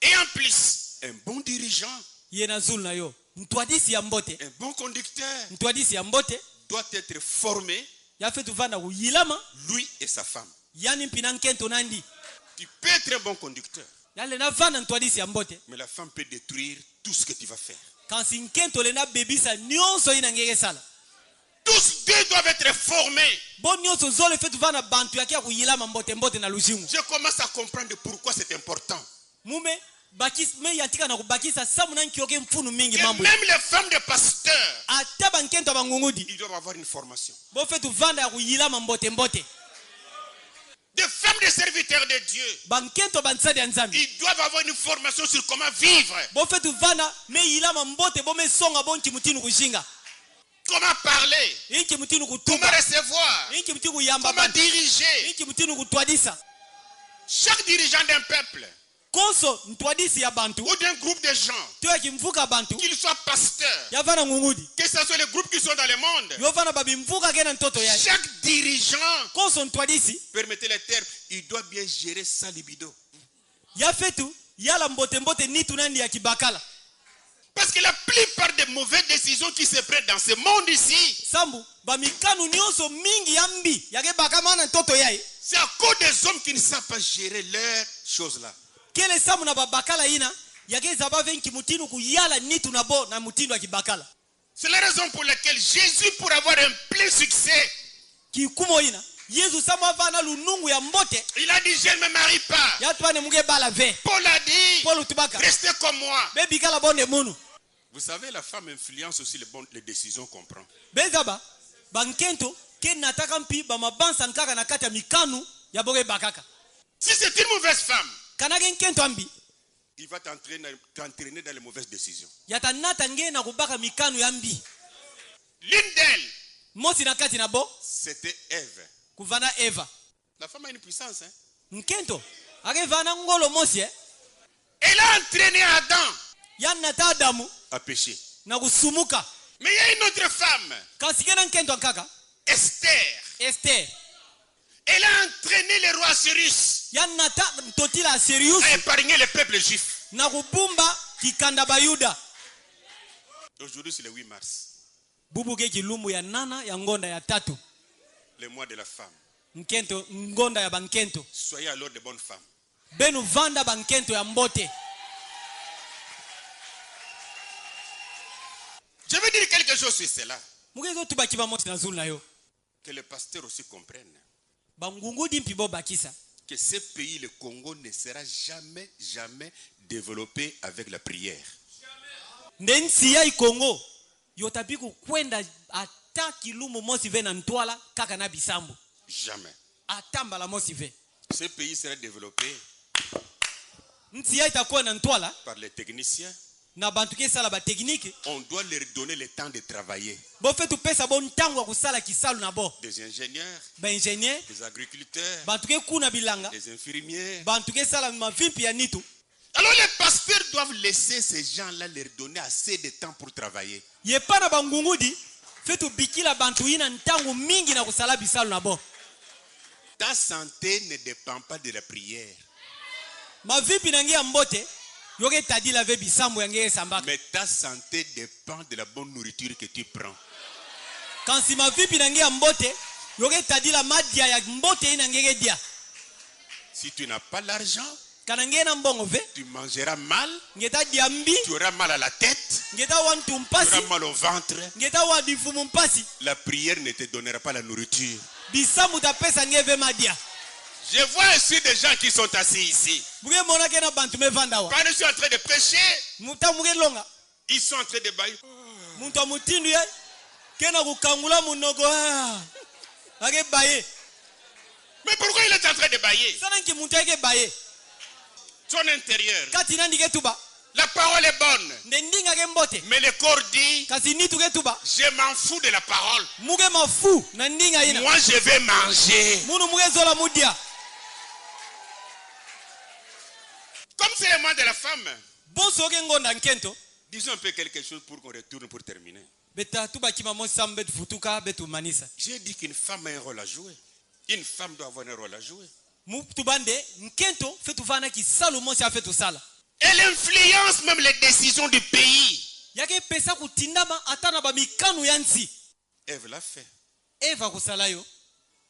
Et en plus, un bon dirigeant, Yena zulu na yo. Ntwadisi ya mbote. un bon conducteur Ntwadisi ya mbote. doit être formé, Yafetu vana uyilama. lui et sa femme. Yani mpina nkento nandi. Tu peux être un bon conducteur, Yale na vana ntwadisi ya mbote. mais la femme peut détruire tout ce que tu vas faire. Kansi nkento le na bebisa nyonso ina ngeke sala. Tous deux doivent être formés. Bon nyonso zole fetu vana bantu yake ya kuyilama mbote na lushingu. Je commence à comprendre pourquoi c'est important. Mume bakis me yatika na kubakisa samu na nkioke mfunu mingi Et mambo. même les femmes de pasteurs, Ataba nkento bangungudi. ils doivent avoir une formation. Bo fetu vanda ya kuyilama mbote. Des femmes de serviteurs de Dieu, Bankento bansadi ya nzambi. ils doivent avoir une formation sur comment vivre, Bo fetu vanda me yilama mbote bo me songa bonki mutinu kushinga. comment parler, Inki mutinu comment kutuba. recevoir, Inki mutinu kuyamba comment bantu. diriger. Inki mutinu kutwadisa. Chaque dirigeant d'un peuple Konso ntwadisi ya bantu. ou d'un groupe de gens, Tuya kimvuka bantu. qu'ils soient pasteurs, Ya vana ngungudi. que ce soit les groupes qui sont dans le monde, Yo vana babimvuka kena ntoto ya. chaque dirigeant, Konso ntwadisi. permettez les termes, il doit bien gérer sa libido. Ya fetu yala mbote nitu nandi ya kibakala. Parce que la plupart des mauvaises décisions qui se prennent dans ce monde ici, Sambu bamikanu nyonso mingi yambi yake bakamana ntoto yai. c'est à cause des hommes qui ne savent pas gérer leurs choses là. Kele samu na babakala ina yake zaba venki mutinu kuyala nitu na bo na mutindo ya kibakala. C'est la raison pour laquelle Jésus, pour avoir un plein succès, Kikumo ina Yesu samu avana lunungu ya mbote. il a dit je ne me marie pas. Ya tuane muge bala ve. Paul a dit Paul utubaka. restez comme moi. Bebi kala bonde munu. Vous savez, la femme influence aussi les décisions qu'on prend. Bezaba bankento ke nataka mpi bamabansa nkaka na kati ya mikanu ya boge bakaka. Si c'est une mauvaise femme, Kanage nkento ambi il va t'entraîner dans les mauvaises décisions. yatanata nge na kubaka mikanu yambi. L'une d'elles, Mosi na kati na bo c'était Ève. kuvana Eva. La femme a une puissance. Hein? Nkento ake vana ngolo mosi Elle a entraîné Adam yanata Adamu à pécher. na kusumuka. Mais il y a une autre femme, Kasikena nkento nkaka Esther. Esther Elle a entraîné le roi Assyrus yanata ntotila Sirius à épargner le peuple juif. na kubumba kikanda bayuda. Aujourd'hui, c'est le 8 mars, Bubuke kilumbu ya nana ya ngonda ya tatu. le mois de la femme. Nkento ngonda ya bankento. Soyez alors de bonnes femmes. Benu vanda bankento ya mbote. Je veux dire quelque chose sur cela. Mugezo tubaki ba mosi na zulu na yo. Que les pasteurs aussi comprennent Bangungudi mpibo bakisa. que ce pays, le Congo, ne sera jamais développé avec la prière. Ndensi ya Kongo yotapiku kwenda ata kilumu mosi ve na ntwala kaka na bisambu. Jamais. Atamba la mosi ve. Ce pays sera développé nti ya itakuwa na ntwala par les techniciens. na bantu kesala ba technique. On doit leur donner le temps de travailler. Bo fetu pesa bo ntango kusala kisalu na bo. Des ingénieurs, Ba ingénieur, des agriculteurs, bantu ke kuna bilanga, des infirmiers. bantu kesala mavimpi ya nitu. Alors les pasteurs doivent laisser ces gens-là leur donner assez de temps pour travailler. Yepa na bangungudi fetu bikila bantu ina ntango mingi na kusala bisalu na bo. Ta santé ne dépend pas de la prière. Mavimpi na ngia mbote yoke tadila ve bisambo yange sambaka. Mais ta santé dépend de la bonne nourriture que tu prends. Quand si mavimpi na ngia mbote yoke tadila madia ya mbote ina ngege dia. Si tu n'as pas l'argent, Kanange na mbongo ve tu mangeras mal, ngeta diambi tu auras mal à la tête, ngeta wantu tu mpasi auras mal au ventre. ngeta wa difumu mpasi La prière ne te donnera pas la nourriture. bisambu ta pesa ngeve madia. Je vois ici des gens qui sont assis ici. Buge mona kena bantu mevanda wa. Quand ils sont en train de prêcher, Muta muge longa ils sont en train de bailler. muntu mutindu ye kena kukangula munogo age baye Mais pourquoi il est en train de bailler? sana nki muntu age baye Son intérieur. kati nandi ke tuba La parole est bonne. ndendinga ke mbote Mais le corps dit, kasi nitu ke tuba je m'en fous de la parole. muge mafu na ndinga ina Moi, je vais manger. munu muge zola mudia. Comme c'est le mois de la femme, Bonso ke ngonda nkento disons un peu quelque chose pour qu'on retourne pour terminer. beta tuba kima mosam betu futuka betu manisa J'ai dit qu'une femme a un rôle à jouer. Une femme doit avoir un rôle à jouer. mutu bande nkento fetu vana ki salu mosi afetu sala Elle influence même les décisions du pays. yake pesa kutindama atana ba mikanu ya nsi. Ève l'a fait. Eva kusala yo,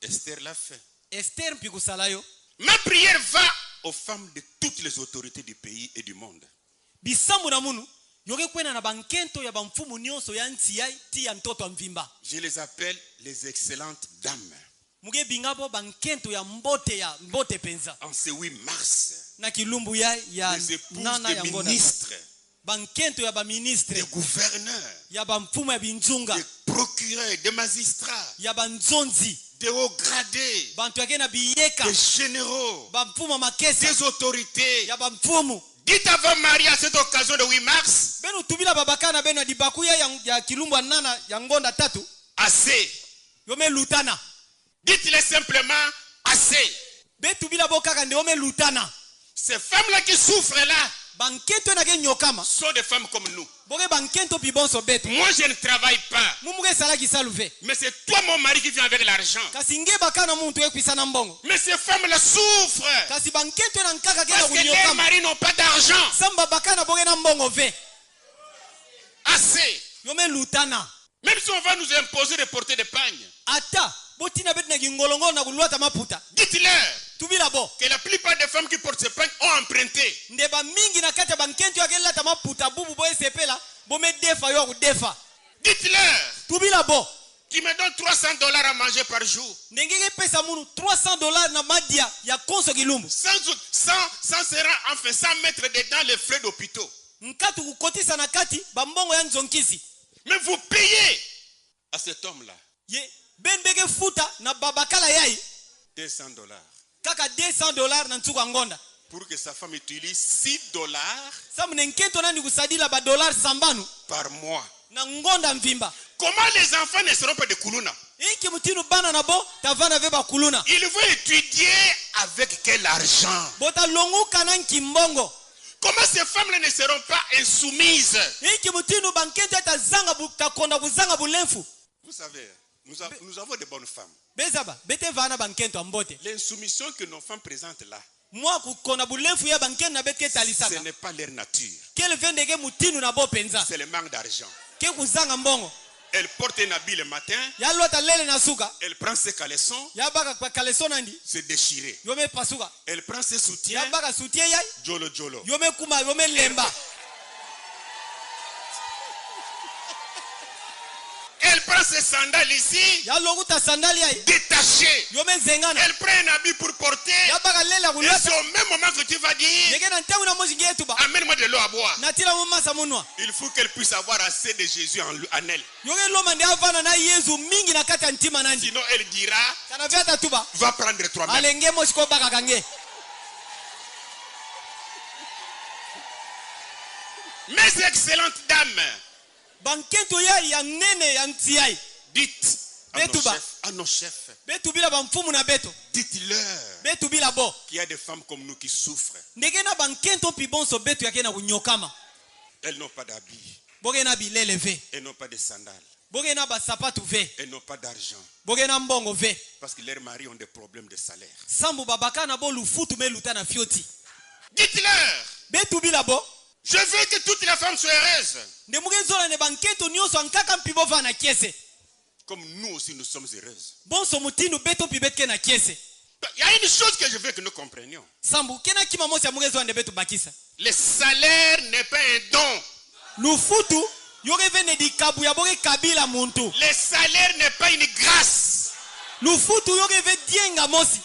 Esther l'a fait. Esther mpi kusala yo. Ma prière va aux femmes de toutes les autorités du pays et du monde. Bisambu na munu yoke kwena na bankento ya bamfumu nyonso ya nsi ya ti ya ntoto wa mvimba. Je les appelle les excellentes dames. Muge bingabo bankento ya mbote penza. En ce 8 mars, Na kilumbu ya les épouses nana ya des ngona. ministres, Bankento ya ba des ministre, gouverneurs, ya bamfumu ya binjunga, des procureurs, des magistrats, ya banzonzi, des hauts gradés, bantu yake na biyeka, des généraux, bamfumu makesa, des autorités. ya bamfumu. Dites avant Marie à cette occasion de 8 mars, Benu tubila babakana benu dibakuya ya kilumbu ya nana ya ngonda tatu. assez. Yome lutana. Dites-les simplement assez. Betu bila bokaka nde yome lutana. Ces femmes-là qui souffrent là Bankento na ke nyokama. sont des femmes comme nous. Boke bankento pi bonso betu. Moi, je ne travaille pas. Mumuge sala kisaluve. Mais c'est toi, mon mari, qui vient avec l'argent. Kasi nge bakana muntu ekwisana mbongo. Mais ces femmes-là souffrent. Kasi bankento na nkaka ke na Parce que leurs kunyokama. maris n'ont pas d'argent. Samba bakana boke na mbongo ve. Assez. Yome lutana. Même si on va nous imposer de porter des pagnes, Ata botina betu na kingolongo na kulwata maputa. dites-leur Tubila bo. que la plupart des femmes qui portent ces pagnes ont emprunté. Ndeba mingi na kata bankento yake lata maputa bubu boye sepela. Bome defa yo kudefa. Dites-leur Tubila bo. qu'ils me donnent $300 à manger par jour. Ndengeke pesa munu $300 na madia ya konso kilumbu. Sans mettre dedans les frais d'hôpitaux. Nkatu kukotisa na kati bambongo ya nzonkisi. Mais vous payez à cet homme-là Ye benbeke futa na babakala yai $200 kaka $200 na ntuku ngonda. pour que sa femme utilise $6 Samu nenkento nani kusadila ba dollar sambanu par mois. na ngonda mvimba. Comment les enfants ne seront pas de Kuluna? Iki mutinu bana na bo tavana veba kuluna. Ils vont étudier avec quel argent? Bota longu kanan kimbongo. Comment ces femmes-là ne seront pas insoumises? Iki mutinu bankento atazanga butakonda kuzanga bulenfu. Vous savez, nous avons de bonnes femmes. Bezaba bete vana bankento ambote. L'insoumission que nos femmes présentent là, Mwa kukona bulenfu ya bankento na bete ce talisaka. n'est pas leur nature. Quel vendeke mutinu na bo penza. C'est le manque d'argent. Ke kuzanga mbongo. Elle porte un habit le matin, Ya lota lele na suka. elle prend ses caleçons, Ya baka kwa kaleso nandi. se déchirer. Yome pasuka. Elle prend ses soutiens, Ya baka sutie yai. jolo jolo. Yome kuma yome lemba. Elle prend ses sandales ici, ya lokuta sandali ai détachées. yo menzengana Elle prend un habit pour porter. ya baka lela Et kulata c'est au même moment que tu vas dire, yeke na ntangu na mosi ngetu ba amène-moi de l'eau à boire. natila mo masa munwa Il faut qu'elle puisse avoir assez de Jésus en elle. yoke loma ndi avana na Yesu mingi na kati ya ntima nandi Sinon, elle dira, kana vyata tuba va prendre toi-même. alenge mosi ko baka kange. Mes excellentes dames, Bankento ya nene ya ntiai dites à nos chefs, betu bila bamfumu na beto dites-leur betu bila bo qu'il y a des femmes comme nous qui souffrent. ndenge na bankento pi bonso betu yake na kunyokama Elles n'ont pas d'habits, boge na bilele ve elles n'ont pas de sandales, boge na basapatu ve elles n'ont pas d'argent. boge na mbongo ve Parce que leurs maris ont des problèmes de salaire. sambu babaka na bo lufutu me luta na fioti Dites-leur, betu bila bo je veux que toutes les femmes soient heureuses. nde muge zola ne bankento nyonso ankaka mpi bova na kiese Comme nous aussi nous sommes heureuses. bonso mutindu beto pi betke na kiese Il y a une chose que je veux que nous comprenions. sambu kena kima mosi ya muge zola nde betu bakisa Le salaire n'est pas un don. lufutu yoge vene dikabu ya boge kabila muntu Le salaire n'est pas une grâce. lufutu yoge ve dienga mosi.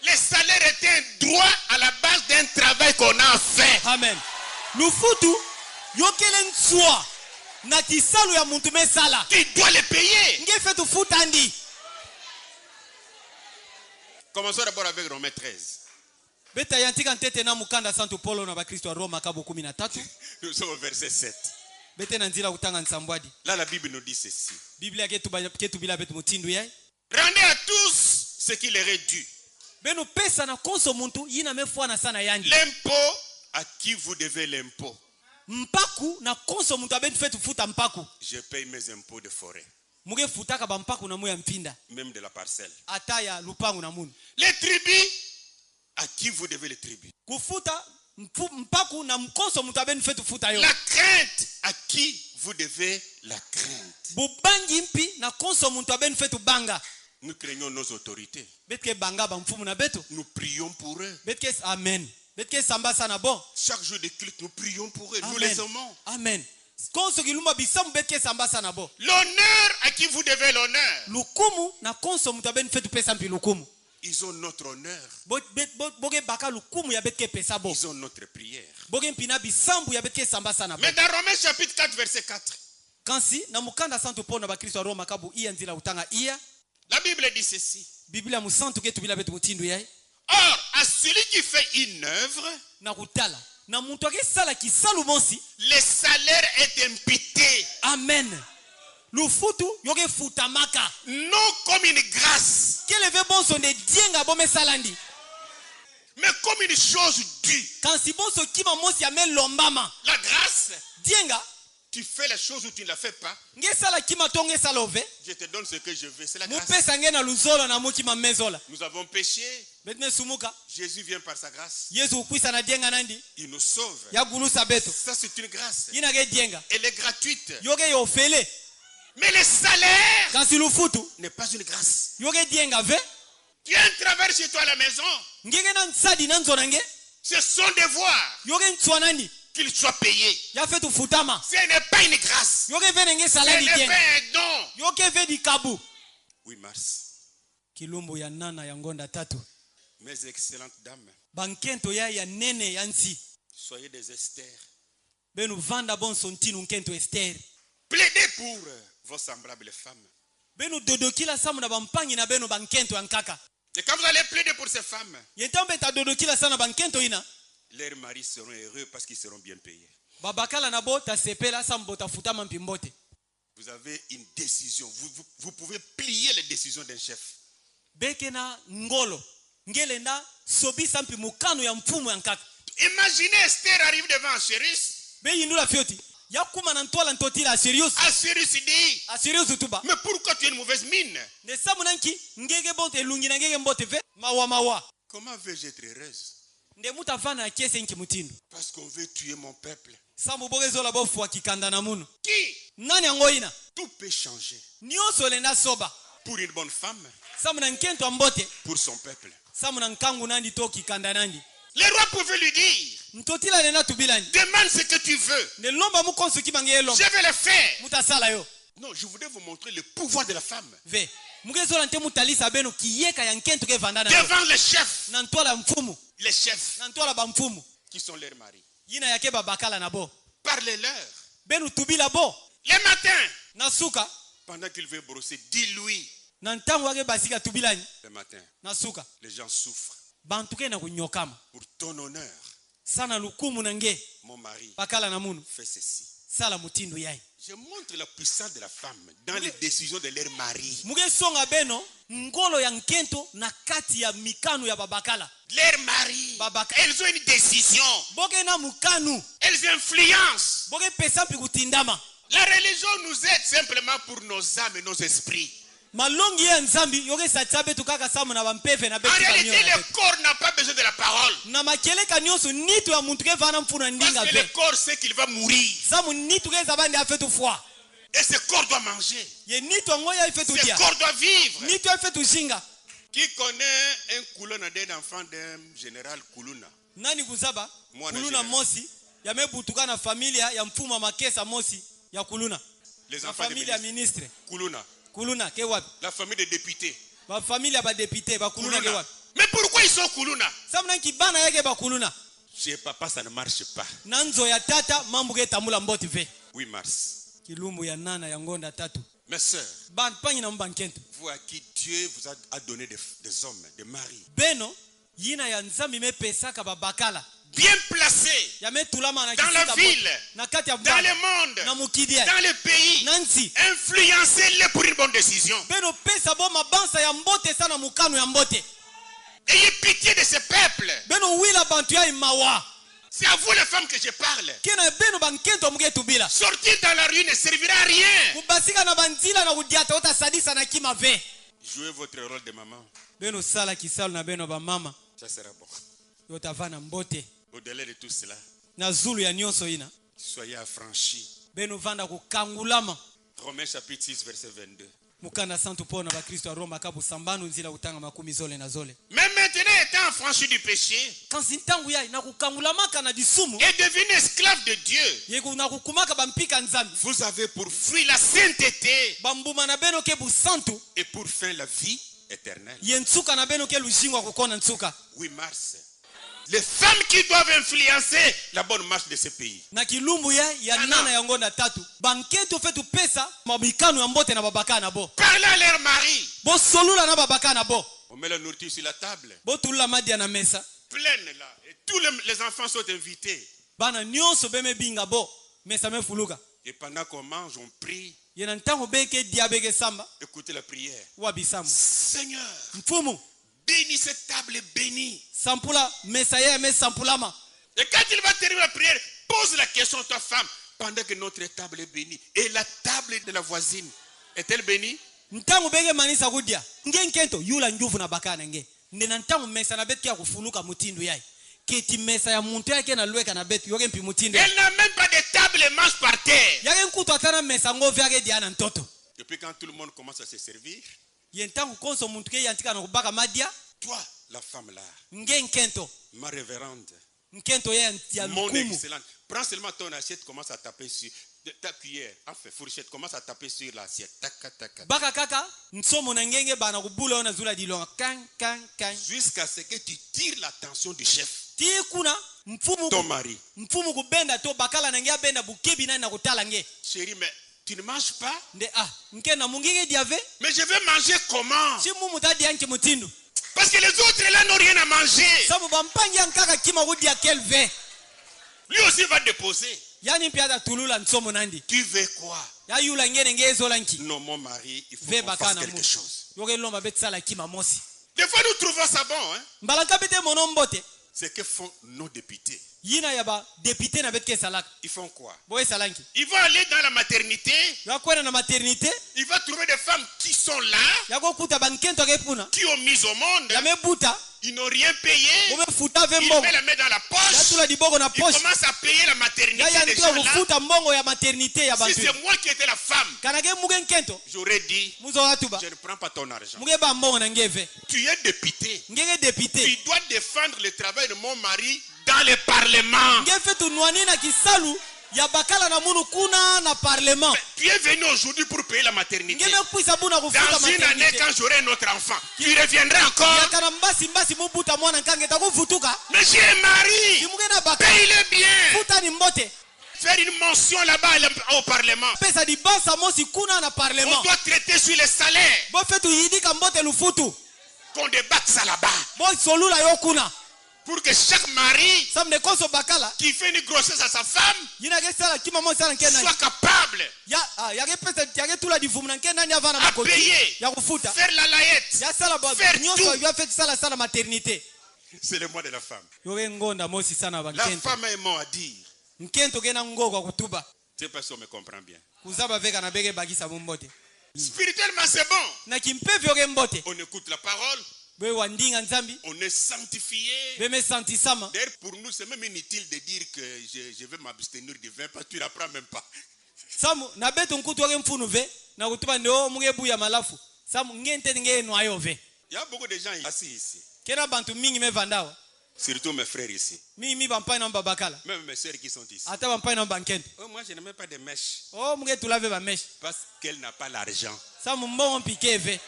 Le salaire est un droit à la base d'un travail qu'on a fait. Amen. Lufutu yokele nswa na kisalu ya muntu mesala. Tu dois le payer. Nge fetu futandi. Commençons d'abord avec Romains 13. Beta yantika ntete na mukanda santo Paulo na bakristo wa Roma kabu 13. Nous sommes au verset 7. Bete na nzila kutanga nsambwadi. Là, la Bible nous dit ceci. Biblia ketu bila betu mutindu yai. Rendez à tous ce qui leur est dû. Beno pesa na konso muntu yina mefwana sana yangi. L'impôt à qui vous devez l'impôt. Mpaku na konso muntu abetu fetu futa mpaku. Je paye mes impôts de forêt. Muge futaka ba mpaku na muya mpinda. Même de la parcelle. Ataya lupangu na munu. Les tribus, à qui vous devez les tribus. Kufuta mpaku na mkonso muntu abetu fetu futa yo. La crainte, à qui vous devez la crainte. Bubangi mpi na konso muntu abetu fetu banga. Nous craignons nos autorités. Betke banga ba mfumu na beto. Nous prions pour eux. Betke amen. Betke samba sana bon. Chaque jour de culte, nous prions pour eux. Amen. Nous les aimons. Amen. Konso kilumba bisamu betke samba sana bon. L'honneur, à qui vous devez l'honneur. Lukumu na konso mutaben fetu pesa mpi lukumu. Ils ont notre honneur. Boge baka lukumu ya betke pesa bon. Ils ont notre prière. Boge mpina bisambu ya betke samba sana bon. Mais dans Romains chapitre 4, verset 4. Kansi na mukanda santo Paulo na bakristo wa Roma kabu iya nzila utanga iya. La Bible dit ceci. Biblia musantu ketu bila betu mutindu yai. Or, à celui qui fait une œuvre, Na kutala. Na muntu ake sala kisalu monsi. le salaire est imputé. Amen. Lufutu yoge futamaka. Non comme une grâce, Kele ve bonso ne dienga bome salandi. mais comme une chose due. Kansi bonso kima monsi ame lombama. La grâce, Dienga. tu fais la chose ou tu ne la fais pas. Nge sala kima tonge sala ove. Je te donne ce que je veux. C'est la grâce. Mupesa nge na luzolo na mukima mezola. Nous avons péché. Betne sumuka. Jésus vient par sa grâce. Yesu ukwisa na dienga nandi. Il nous sauve. Ya gulusa beto. Ça, c'est une grâce. Yina ge dienga. Elle est gratuite. Yoge yo fele. Mais le salaire Kansi lufutu. n'est pas une grâce. Yoge dienga ve. Tu as un travail chez toi à la maison. Ngege na nsadi na nzona nge. C'est son devoir Yoge ntswa nandi. qu'il soit payé. Ya fetu futama. Ce n'est pas une grâce. Yoge vene nge Ce saladi n'est dienga. pas un don. Yoge ve di kabu. 8 mars. Kilumbu ya nana ya ngonda tatu. Mes excellentes dames, Bankento ya nene ya nsi. soyez des Esther. Benu vanda bon sontinu nkento Esther. Plaidez pour vos semblables femmes. Benu dodokila samu na bampangi na benu bankento yankaka. Et quand vous allez plaider pour ces femmes, Yentambe ta dodokila sana bankento ina. leurs maris seront heureux parce qu'ils seront bien payés. Babakala na bo ta sepela sambo ta futama mpimbote. Vous avez une décision. Vous pouvez plier les décisions d'un chef. Bekena ngolo. Ngelenda sobisa mpi mukano ya mfumu yankaka. Imaginez Esther arrive devant Assyrus. Be yindula fioti. Yakuma na ntola ntotila Asirius. Assyrus dit, Asirius tuba. mais pourquoi tu as une mauvaise mine? Ne samu nanki ngege bote lungi na ngege mbote ve mawa. Comment veux-je être heureuse? Nde mutafana kiese nki mutindu. Parce qu'on veut tuer mon peuple. Samu bogezola bofu wa kikanda na munu. Qui? Nani angoina? Tout peut changer. Nyoso lenda soba. Pour une bonne femme, Samu na nkento ambote. pour son peuple. Samu na nkangu nandi to kikanda nandi. Le roi pouvait lui dire, Ntotila lenda tubilani. demande ce que tu veux. Ne lomba mukonsu kibange Je lomba. vais le faire. Mutasala yo. Non, je voudrais vous montrer le pouvoir de la femme. ve mugezola nte mutalisa beno kiyeka ya nkento ke vandana Devant les chefs. na ntwala mfumu Les chefs na ntwala ba mfumu qui sont leurs maris. yina yake babakala na bo Parlez-leur. benu tubila bo Les matins, na suka pendant qu'ils veulent brosser, dis-lui. na ntango wake basika tubilani Le matin, na suka les gens souffrent. bantu ke na kunyokama Pour ton honneur, sana lukumu na nge mon mari bakala na munu fait ceci. sala mutindo yai Je montre la puissance de la femme dans les décisions de leur mari. mugesonga beno ngolo ya nkento na kati ya mikanu ya babakala Leur mari, Babaka. elles ont une décision. boke na mukanu Elles influencent. boke pesa mpi kutindama La religion nous aide simplement pour nos âmes et nos esprits. malongi ya nzambi yoke satisa betu kaka samu na bampefe na En betu réalité, kamio na le betu. corps n'a pas besoin de la parole. na makeleka nyonso nitu ya muntu ke vana mfuna ndinga Parce que le ve corps sait qu'il va mourir. samu nitu ke zabandi afetu fwa Et ce corps doit manger. ye nitu ango ya ifetu Ce dia corps doit vivre. nitu ya ifetu shinga Qui connaît un Koulouna d'un enfant d'un général Koulouna? nani kuzaba Mwana kuluna general. mosi yamebutuka na familia ya mfuma makesa mosi ya kuluna Les na enfants de familia ya ministres. ministre Koulouna. kuluna ke wapi La famille des députés. bafamilia badepute bakuluna ke Koulouna. wapi Mais pourquoi ils sont Koulouna? samu nanki bana yake bakuluna Chez papa, ça ne marche pas. na nzo ya tata mambo ke tambula mboti ve 8 mars. kilumbu ya nana ya ngonda tatu Mes sœurs, banpanyi na mbankento vous à qui Dieu vous a donné des hommes, des maris, beno yina ya nzambi mepesaka babakala bien placés yametulama na dans la kisika ville, na kati ya dans le mbala monde, na mukidi ya dans le pays. na nsi Influencez-les pour une bonne décision. beno pesa bo mabansa ya mbote sana mukano ya mbote Ayez pitié de ce peuple. beno wila bantu ya imawa C'est à vous les femmes que je parle. kena beno bankento muge tubila Sortir dans la rue ne servira à rien. kubasika na banzila na kudiata otasadisa na kima ve Jouez votre rôle de maman. beno sala kisalu na beno bamama Ça sera bon. yotava na mbote Au-delà de tout cela, na zulu ya nyonso ina soyez affranchis. beno vanda kukangulama Romains chapitre 6, verset 22. mukanda santu pona bakristo ya roma kabusambanu nzila utanga makumi zole na zole Mais maintenant, étant affranchis du péché kansi ntangu yai na kukangulamaka na disumu et devenu esclave de Dieu, yeku na kukumaka bampika nzambi vous avez pour fruit la sainteté bambuma na beno ke busantu et pour fin la vie éternelle. ye ntsuka na beno ke lushingwa kukona ntsuka 8 mars. Les femmes qui doivent influencer la bonne marche de ce pays. na kilumbu ya Ana. nana ya ngonda tatu banketo fetu pesa mabikano ya mbote na babaka na bo Parlez à leur mari. bosolula na babaka na bo On met la nourriture sur la table, botulula madia na mesa pleine là. Et tous les enfants sont invités. bana nyonso bemebinga bo mesa mefuluka Et pendant qu'on mange, on prie. ye na ntango beke dia beke samba Écoutez la prière. wa bisambu Seigneur, mfumu bénis cette table bénie. sampula mesa ye mesampulama Et quand il va terminer la prière, pose la question à ta femme. Pendant que notre table est bénie. Et la table de la voisine, est-elle bénie? ntango beke manisa kudia nge nkento yula njuvu na bakana nge nde na ntango mesa na betu ya kufuluka mutindu yai keti mesa ya muntu yake na lweka na betu yoke mpi mutindu Elle n'a même pas de table et mange par terre. yake nkutu atana mesa ngovi yake dia na ntoto Et puis quand tout le monde commence à se servir, ye ntango konso muntu ke yantika na kubaka madia toi, la femme là, nge nkento ma révérende, nkento ye ya mon lukumu excellente, prends seulement ton assiette, commence à taper sur ta cuillère, enfin fourchette, commence à taper sur l'assiette. Taka, taka. baka kaka nsomo na ngenge bana kubula ona zula dilonga kan Jusqu'à ce que tu tires l'attention du chef, ti kuna ton mari. mfumu kubenda to bakala na nge abenda bukebi nani na kutala nge Chérie, mais tu ne manges pas? nde nke na mungenge diave Mais je vais manger comment? si mumu tadi yanke mutindu Parce que les autres là n'ont rien à manger. sabu bampangi yankaka kima kudia kelve Lui aussi va déposer. yani mpi ata tulula nsomo nandi Tu veux quoi? ya yula ngene nge ezola nki Non, mon mari, il faut ve qu'on fasse bakana quelque mu chose. yoke lomba betsala kima mosi Des fois, nous trouvons ça bon, hein? mbalaka bete mono mbote C'est que font nos députés. yina ya ba député na betke salaka Ils font quoi? boye salanki Ils vont aller dans la maternité. yakwena na maternité Ils vont trouver des femmes qui sont là, yakokuta bankento akepuna qui ont mis au monde. yamebuta Ils n'ont rien payé. bomefuta ve Ils mbongo mettent la main dans la poche. yatula diboko na Ils poche commencent à payer la maternité des yayandikila gens là. kufuta mbongo ya maternité ya Si bantu c'est moi qui étais la femme, kanake muge nkento j'aurais dit, muzola tuba je ne prends pas ton argent. muge ba mbongo na ngeve Tu es député. ngenge député Tu dois défendre le travail de mon mari dans le parlement. ngefe tunwani na kisalu ya bakala na munu kuna na parlement. Tu es venu aujourd'hui pour payer la maternité. Ngeme kuisa buna kufuta Dans une année, maternité. quand j'aurai un autre enfant, tu reviendras encore. Ya kana mbasi mubuta mwana nkange takufutuka. Mais j'ai un mari. Kimugena bakala. Paye-le bien. Futa ni mbote. Faire une mention là-bas au Parlement. Pesa di basa mosi kuna na parlement. On doit traiter sur les salaires. Bo fetu yidika mbote lufutu. Qu'on débatte ça là-bas. Bo solula yo kuna. Pour que chaque mari Samne koso bakala. qui fait une grossesse à sa femme Yina ke sala kima mo sala nkena. soit capable Ya ke pesa ya ke tula di vumna nkena ni avana à makoti. payer, Ya kufuta. faire la layette. Ya sala bo Faire nyonso tout. ya fetu sala maternité. C'est le mois de la femme. Yoge ngonda mosi sana La bankento. femme a un mot à dire. Nkento gena ngo kwa kutuba. Je ne sais pas si on me comprend bien. Kuzaba veka na bege bagisa mumbote. Spirituellement, c'est bon. Na kimpevi yoge mbote. On écoute la parole. Be wandinga nzambi. On est sanctifié. Be me santi sama. D'ailleurs, pour nous, c'est même inutile de dire que je vais m'abstenir du vin parce que tu n'apprends même pas. Samu na betu nkutu yoge mfunu ve. Na kutuba ndio muge buya malafu. Samu ngente nge no ayo ve. Il y a beaucoup de gens assis ici. Kena bantu mingi me vandawa. Surtout mes frères ici. Mi bampai na babakala. Même mes soeurs qui sont ici. Ata bampai na bankento. Oh, moi, je n'ai même pas de mèche. Oh muge tulave ba mesh. Parce qu'elle n'a pas l'argent. Samu mbongo piqué ve.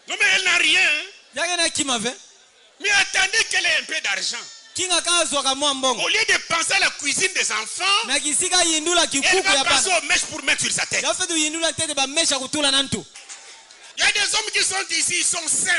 Non, mais elle n'a rien. Hein. Yage na kima ve. Mais attendez qu'elle ait un peu d'argent. Kinga kazo kama mbongo. Au lieu de penser à la cuisine des enfants, Na kisika yindula elle kikuku va ya penser bana. aux mèches pour mettre sur sa tête. Ya fetu yindula tete ba mesha kutula nantu. Il y a des hommes qui sont ici, ils sont saints.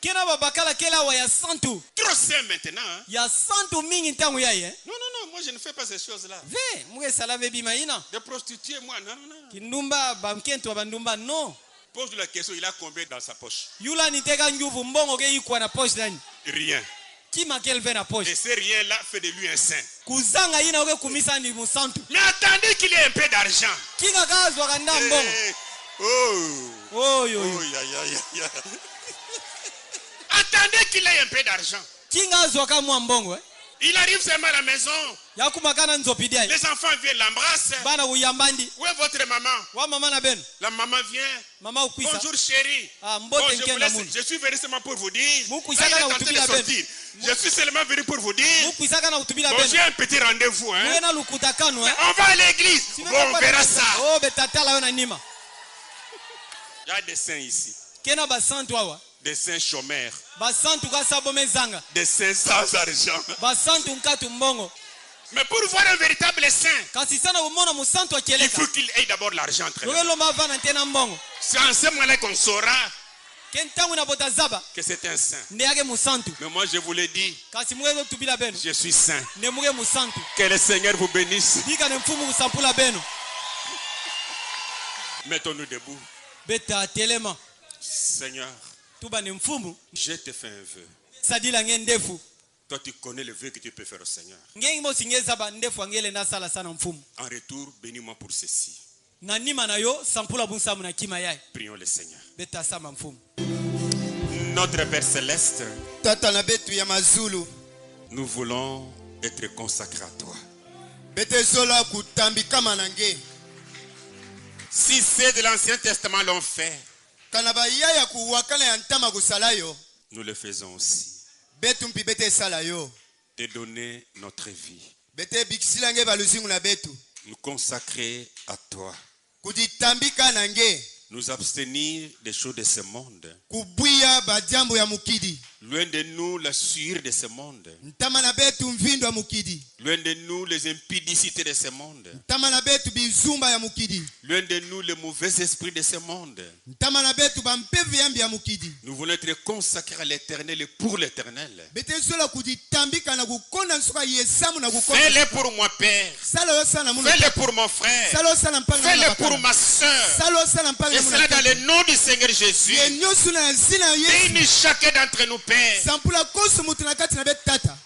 Kena babakala kela wa ya santu. Trop saints maintenant. Hein. Ya santu mingi ntangu yaye. Non, non, non, moi je ne fais pas ces choses-là. Ve muge salave bimaina. Des prostituées, moi, non, non. Kindumba bamkento bandumba no. Pose la question, il a combien dans sa poche? Yula niteka nguvu mbongo ge yikwa na poche nani. Rien. Kima kelve na Et poche. ce rien-là fait de lui un saint. Kuzanga yina oge kumisa ni musantu. Mais attendez qu'il ait un peu d'argent. Kinga kazo kanda mbongo. Oh. Oh yo Oh, yo. ya. Attendez qu'il ait un peu d'argent. Kinga azo kama mbongo. Il arrive seulement à la maison. Yakuma kana nzopidia. Les enfants viennent l'embrasser. Bana uyambandi. Où est votre maman? Wa mama na ben. La maman vient. Mama ukwisa. Bonjour chérie. Ah Bon, mbote je, vous nkenda laisse, mundu. je suis venu seulement pour vous dire. Muku Là, il est isaka en na train de utubila ben. sortir. Je suis seulement venu pour vous dire. Muku isaka na utubila Bon, ben. j'ai un petit rendez-vous. Hein. Muena lukutakano On va à l'église. Bon, on verra ça. Oh betatala yo na nima. Il y a des saints ici. Kena basantu awa. Des saints chômeurs. Basantu kasabo mezanga. Des saints sans argent. Basantu nkatu mbongo. Mais pour voir un véritable saint, Kasi sana umona musantu il akeleka. faut qu'il ait d'abord l'argent. Très bien. Yogelo mavana tena mbongo. C'est en ce moment-là qu'on saura Kentangu na botazaba. que c'est un saint. Ne yake musantu. Mais moi, je vous l'ai dit, Kasi muge tubila beno. je suis saint. Ne muge musantu. Que le Seigneur vous bénisse. Bika ne mfumu kusampula beno. Mettons-nous debout. Beta telema. Seigneur, Tuba ne mfumu. je te fais un vœu. Sadila ngendefu. Toi, tu connais le vœu que tu peux faire au Seigneur. Ngengi mo singeza ba ndefu angele na sala sana mfumu. En retour, bénis-moi pour ceci. Na nima na yo sampula bunsamu na kima yae. Prions le Seigneur. Beta sama mfumu. Notre Père Céleste, Tata na betu ya mazulu. nous voulons être consacrés à toi. Bete zola kutambi kama nange. Si ceux de l'Ancien Testament l'ont fait, Kana ba yaya kuwakana ya ntama kusala yo. nous le faisons aussi. Betu mpi bete sala yo. Te donner notre vie. Bete bikisila nge baluzingu na betu. Nous consacrer à toi. Kuditambi nange. Nous abstenir des choses de ce monde. Kubuya bajambo ya mukidi. Loin de nous la sueur de ce monde. Ntama na betu mvindo ya mukidi. Loin de nous les impudicités de ce monde. Ntama na betu bizumba ya mukidi. Loin de nous les mauvais esprits de ce monde. Ntama na betu bampevu yambi ya mukidi. Nous voulons être consacrés à l'éternel et pour l'éternel. Bete zola kuditambi kana kukonda nsuka yesamu na kukonda. Fais-le pour moi, Père. Sala yo sana munu. Fais-le pour mon frère. Sala yo sana mpanga. Fais-le pour ma soeur. Sala yo sana mpanga. Et cela dans le nom du Seigneur Jésus. Yenyosu na zina Yesu. Bénis chacun d'entre nous, Père. Sampula koso mutu na kati na bete tata.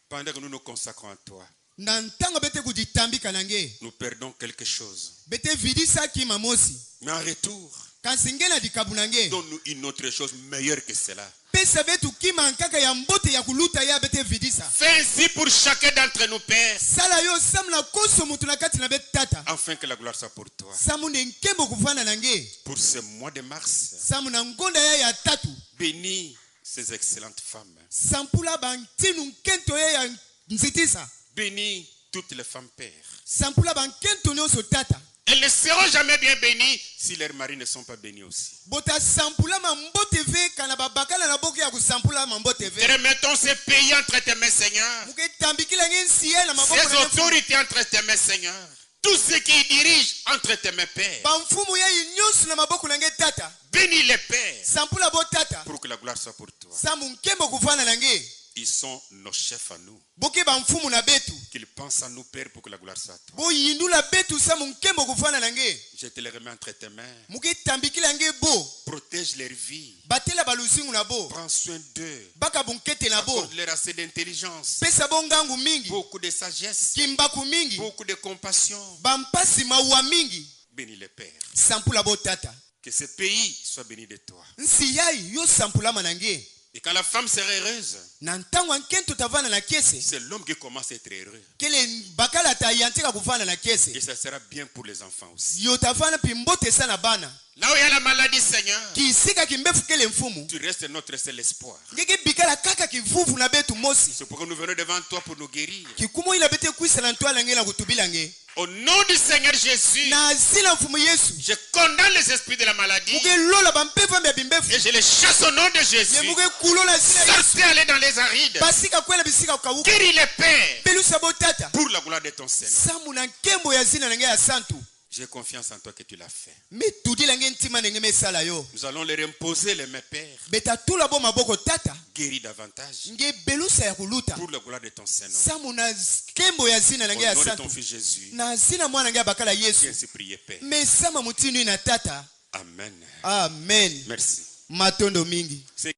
Pendant que nous nous consacrons à toi, Na ntango bete kuditambi kanange. nous perdons quelque chose. Bete vidisa ki mamosi. Mais en retour, Kansinge na dikabu nange. donne-nous une autre chose meilleure que cela. Pesa betu kima nkaka ya mbote ya kuluta ya bete vidisa. Fais ainsi pour chacun d'entre nous, Père, Sala yo samna koso mutu na kati na bete tata. afin que la gloire soit pour toi. Samune nkembo kufana nange. Pour ce mois de mars, Samuna ngonda ya tatu. bénis ces excellentes femmes. Sampula bantinu nkento ya nzitisa. Bénis toutes les femmes pères. sampula bankento nyonso tata. Elles ne seront jamais bien bénies si leurs maris ne sont pas bénis aussi. Bota sampula mambote ve kana babakala na boki ya kusampula mambote ve. Remettons ces pays entre tes mains, Seigneur. Muke tambikila ngensiye na maboko Ces autorités entre tes mains, Seigneur. Tous ceux qui dirigent entre tes mains, Père. bamfumu ya nyonso na maboko na nge tata. Bénis les pères. Sampula bo tata. Pour que la gloire soit pour toi. Samu nkembo kufana na nge. Ils sont nos chefs à nous. Boke bamfumu na betu. Qu'ils pensent à nous, Père, pour que la gloire soit à toi. Bo yindula betu samu nkembo kufana na nge. Je te les remets entre tes mains. Muke tambikila nge bo. Protège leur vie. Batela balusingu na bo. Prends soin d'eux. Baka bunkete na bo. Accorde-leur assez d'intelligence. Pesa bongangu mingi. Beaucoup de sagesse. Kimbaku mingi. Beaucoup de compassion. Bampasi maua mingi. Bénis les pères. Sampula bo tata. Que ce pays soit béni de toi. Nsi yai yo sampula manange. Et quand la femme sera heureuse, Na ntango ankento tavana na kese. c'est l'homme qui commence à être heureux. Kele bakala ta yantika kufana na Et kese. ça sera bien pour les enfants aussi. Yo tavana pimbote sana bana. Là où il y a la maladie, Seigneur, Kisika kimbefu kele mfumu. tu restes notre seul espoir. Ngeke bikala kaka kivuvu na betu mosi. C'est pourquoi nous venons devant toi pour nous guérir. Kikumo ila bete kuisa na ntwala ngela kutubila nge. Au nom du Seigneur Jésus, Na zina mfumu Yesu. je condamne les esprits de la maladie Muke lola bampefa mbya bimbefu. et je les chasse au nom de Ye Jésus. muke kulola zina Yesu. Sortez, allez dans les arides. Basika kwela bisika kawuka. Guéris les pères Belusa bo tata. pour la gloire de ton Seigneur. Samu na nkembo ya zina nge ya santu. J'ai confiance en toi que tu l'as fait. Me tudila nge ntima nge mesala yo. Nous allons leur imposer les mains, Père. Beta tula bo maboko tata. Guéris davantage Nge belusa ya kuluta. pour la gloire de ton Seigneur. Samu na kembo ya zina Au nge ya nom de santu. ton Fils Jésus, Na zina mwana nge bakala viens Yesu. ainsi prier, Père. Me sama mutinu na tata. Amen. Amen. Merci. Matondo mingi. C'est